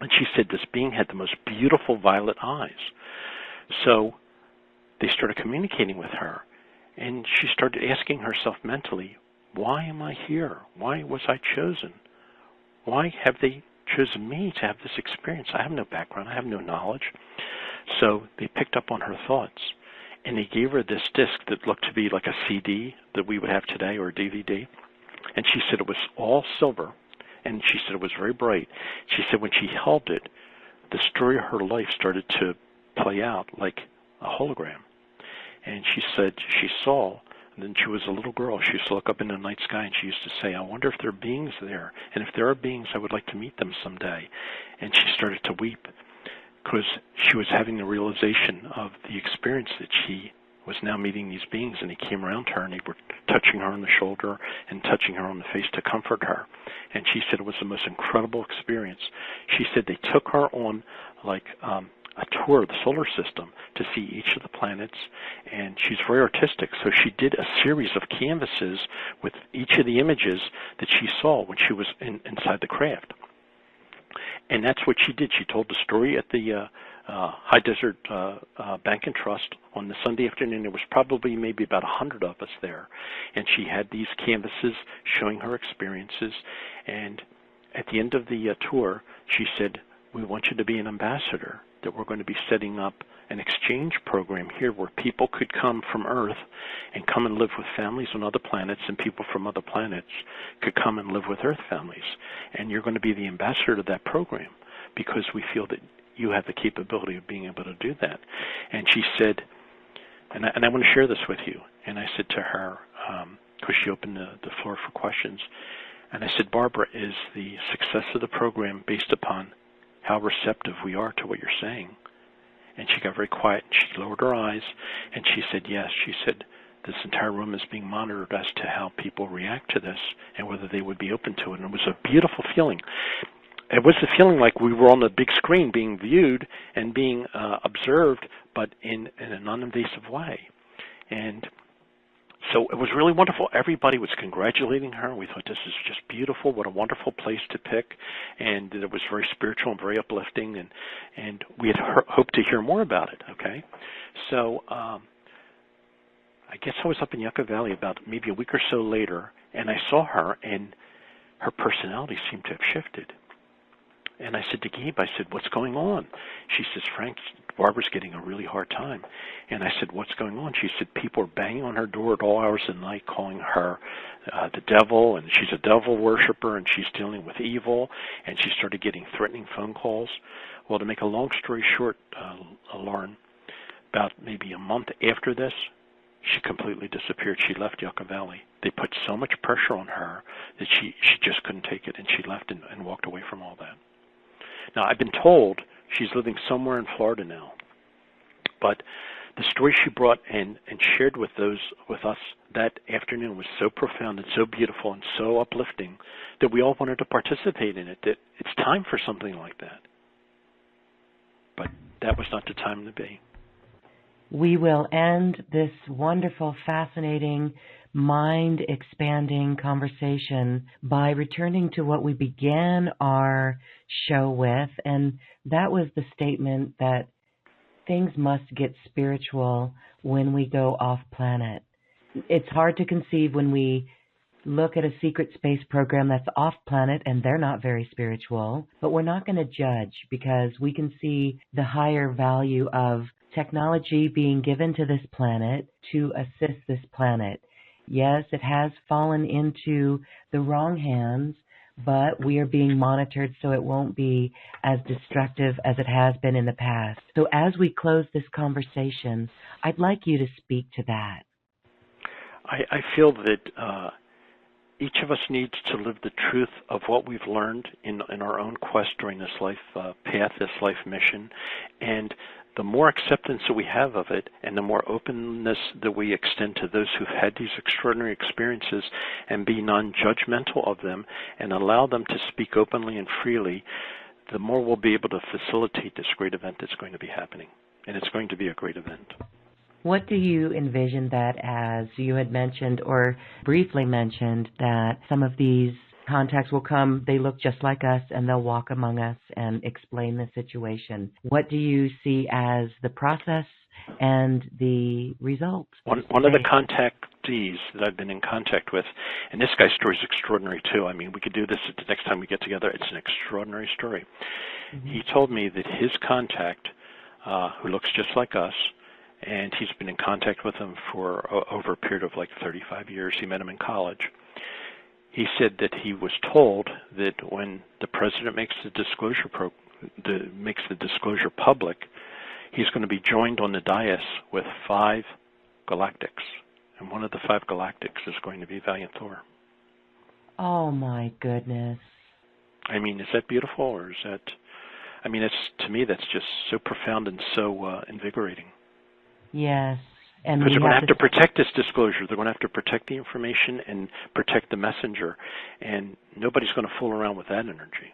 And she said this being had the most beautiful violet eyes. So they started communicating with her, and she started asking herself mentally, why am I here? Why was I chosen? Why have they chosen me to have this experience? I have no background. I have no knowledge. So they picked up on her thoughts, and they gave her this disc that looked to be like a CD that we would have today, or a DVD. And she said it was all silver, and she said it was very bright. She said when she held it, the story of her life started to play out like a hologram. And she said she saw, and then she was a little girl, she used to look up in the night sky, and she used to say, I wonder if there are beings there. And if there are beings, I would like to meet them someday. And she started to weep because she was having the realization of the experience that she was now meeting these beings, and they came around her, and they were touching her on the shoulder and touching her on the face to comfort her. And she said it was the most incredible experience. She said they took her on like a tour of the solar system to see each of the planets, and she's very artistic, so she did a series of canvases with each of the images that she saw when she was inside the craft. And that's what she did. She told the story at the High Desert Bank and Trust on the Sunday afternoon. There was probably maybe about 100 of us there, and she had these canvases showing her experiences. And at the end of the tour, she said, we want you to be an ambassador, that we're going to be setting up an exchange program here where people could come from Earth and come and live with families on other planets, and people from other planets could come and live with Earth families. And you're going to be the ambassador to that program because we feel that you have the capability of being able to do that. And she said, and I want to share this with you. And I said to her, because she opened the floor for questions, and I said, Barbara, is the success of the program based upon how receptive we are to what you're saying? And she got very quiet, and she lowered her eyes, and she said, yes. She said, this entire room is being monitored as to how people react to this and whether they would be open to it. And it was a beautiful feeling. It was a feeling like we were on the big screen being viewed and being observed, but in a non-invasive way. And so it was really wonderful. Everybody was congratulating her. We thought, this is just beautiful. What a wonderful place to pick. And it was very spiritual and very uplifting. And we had hoped to hear more about it, okay? So I guess I was up in Yucca Valley about maybe a week or so later, and I saw her, and her personality seemed to have shifted. And I said to Gabe, I said, what's going on? She says, Frank, Barbara's getting a really hard time. And I said, what's going on? She said, people are banging on her door at all hours of the night, calling her the devil, and she's a devil worshiper, and she's dealing with evil, and she started getting threatening phone calls. Well, to make a long story short, Lauren, about maybe a month after this, she completely disappeared. She left Yucca Valley. They put so much pressure on her that she just couldn't take it, and she left and walked away from all that. Now, I've been told she's living somewhere in Florida now, but the story she brought and shared with us that afternoon was so profound and so beautiful and so uplifting that we all wanted to participate in it, that it's time for something like that. But that was not the time to be. We will end this wonderful, fascinating, mind-expanding conversation by returning to what we began our show with, and that was the statement that things must get spiritual when we go off-planet. It's hard to conceive when we look at a secret space program that's off-planet and they're not very spiritual, but we're not going to judge because we can see the higher value of technology being given to this planet to assist this planet. Yes, it has fallen into the wrong hands, but we are being monitored so it won't be as destructive as it has been in the past. So as we close this conversation, I'd like you to speak to that. I feel that each of us needs to live the truth of what we've learned in our own quest during this life path, this life mission, and the more acceptance that we have of it and the more openness that we extend to those who've had these extraordinary experiences and be non-judgmental of them and allow them to speak openly and freely, the more we'll be able to facilitate this great event that's going to be happening. And it's going to be a great event. What do you envision that as? You had mentioned or briefly mentioned that some of these contacts will come, they look just like us, and they'll walk among us and explain the situation. What do you see as the process and the results? One of the contactees that I've been in contact with, and this guy's story is extraordinary too. I mean, we could do this the next time we get together. It's an extraordinary story. Mm-hmm. He told me that his contact, who looks just like us, and he's been in contact with him for over a period of like 35 years. He met him in college. He said that he was told that when the president makes the disclosure public, he's going to be joined on the dais with 5 galactics, and one of the 5 galactics is going to be Valiant Thor. Oh my goodness! I mean, is that beautiful, or is that? I mean, it's to me that's just so profound and so invigorating. Yes. And because they're going to have to protect this disclosure. They're going to have to protect the information and protect the messenger. And nobody's going to fool around with that energy.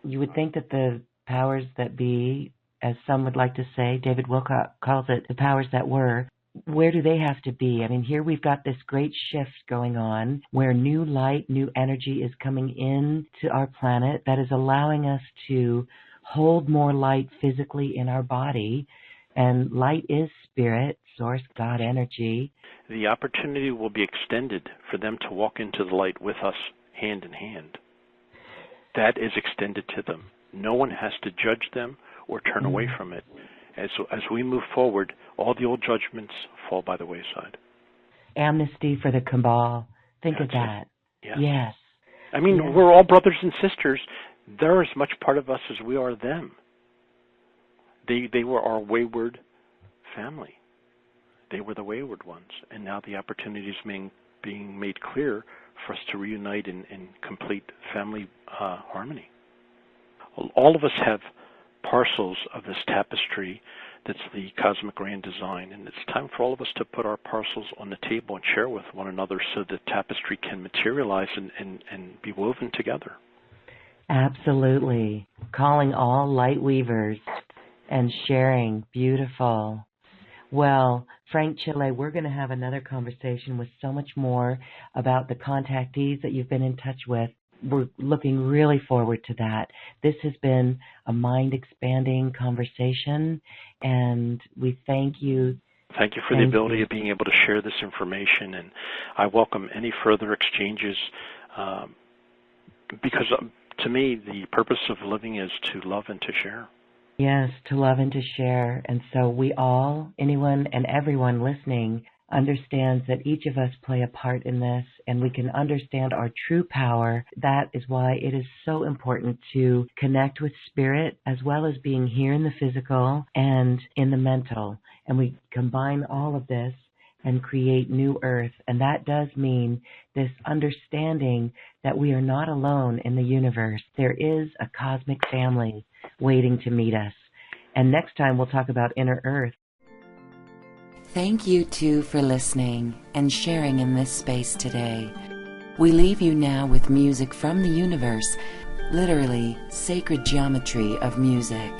You would think that the powers that be, as some would like to say, David Wilcock calls it the powers that were, where do they have to be? I mean, here we've got this great shift going on where new light, new energy is coming in to our planet that is allowing us to hold more light physically in our body. And light is spirit, source, God energy. The opportunity will be extended for them to walk into the light with us hand in hand. That is extended to them. No one has to judge them or turn away from it. As we move forward, all the old judgments fall by the wayside. Amnesty for the cabal. Think That's of that. Yes. Yes. I mean, yes. We're all brothers and sisters. They're as much part of us as we are them. They were our wayward family. They were the wayward ones. And now the opportunity is being made clear for us to reunite in complete family harmony. All of us have parcels of this tapestry that's the cosmic grand design, and it's time for all of us to put our parcels on the table and share with one another so the tapestry can materialize and be woven together. Absolutely. Calling all light weavers and sharing. Beautiful. Well, Frank Chiille, we're going to have another conversation with so much more about the contactees that you've been in touch with. We're looking really forward to that. This has been a mind-expanding conversation, and we thank you. Thank you for the ability of being able to share this information, and I welcome any further exchanges because to me, the purpose of living is to love and to share. Yes, to love and to share. And so we all, anyone and everyone listening, understands that each of us play a part in this, and we can understand our true power. That is why it is so important to connect with spirit as well as being here in the physical and in the mental. And we combine all of this and create new earth. And that does mean this understanding that we are not alone in the universe. There is a cosmic family waiting to meet us. And next time we'll talk about inner earth. Thank you, too, for listening and sharing in this space today. We leave you now with music from the universe, literally sacred geometry of music,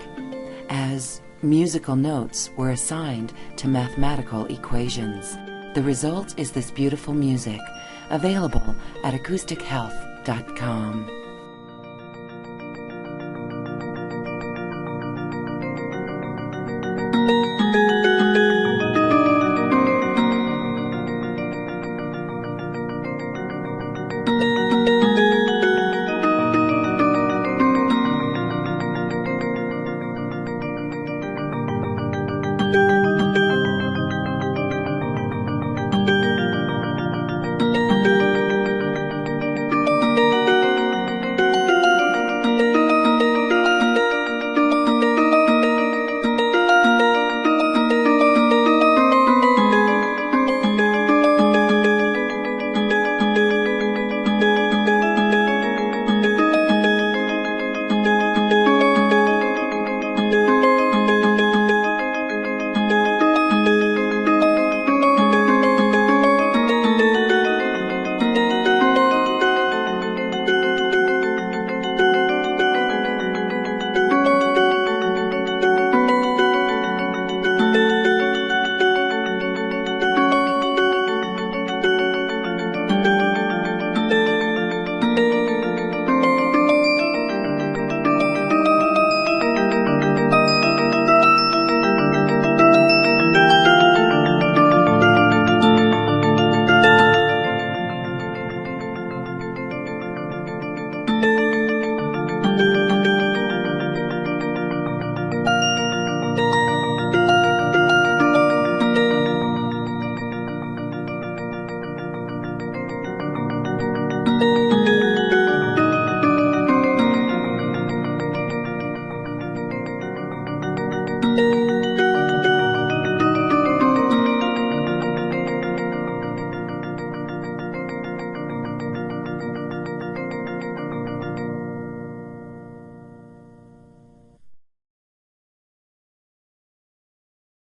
as musical notes were assigned to mathematical equations. The result is this beautiful music, available at acoustichealth.com.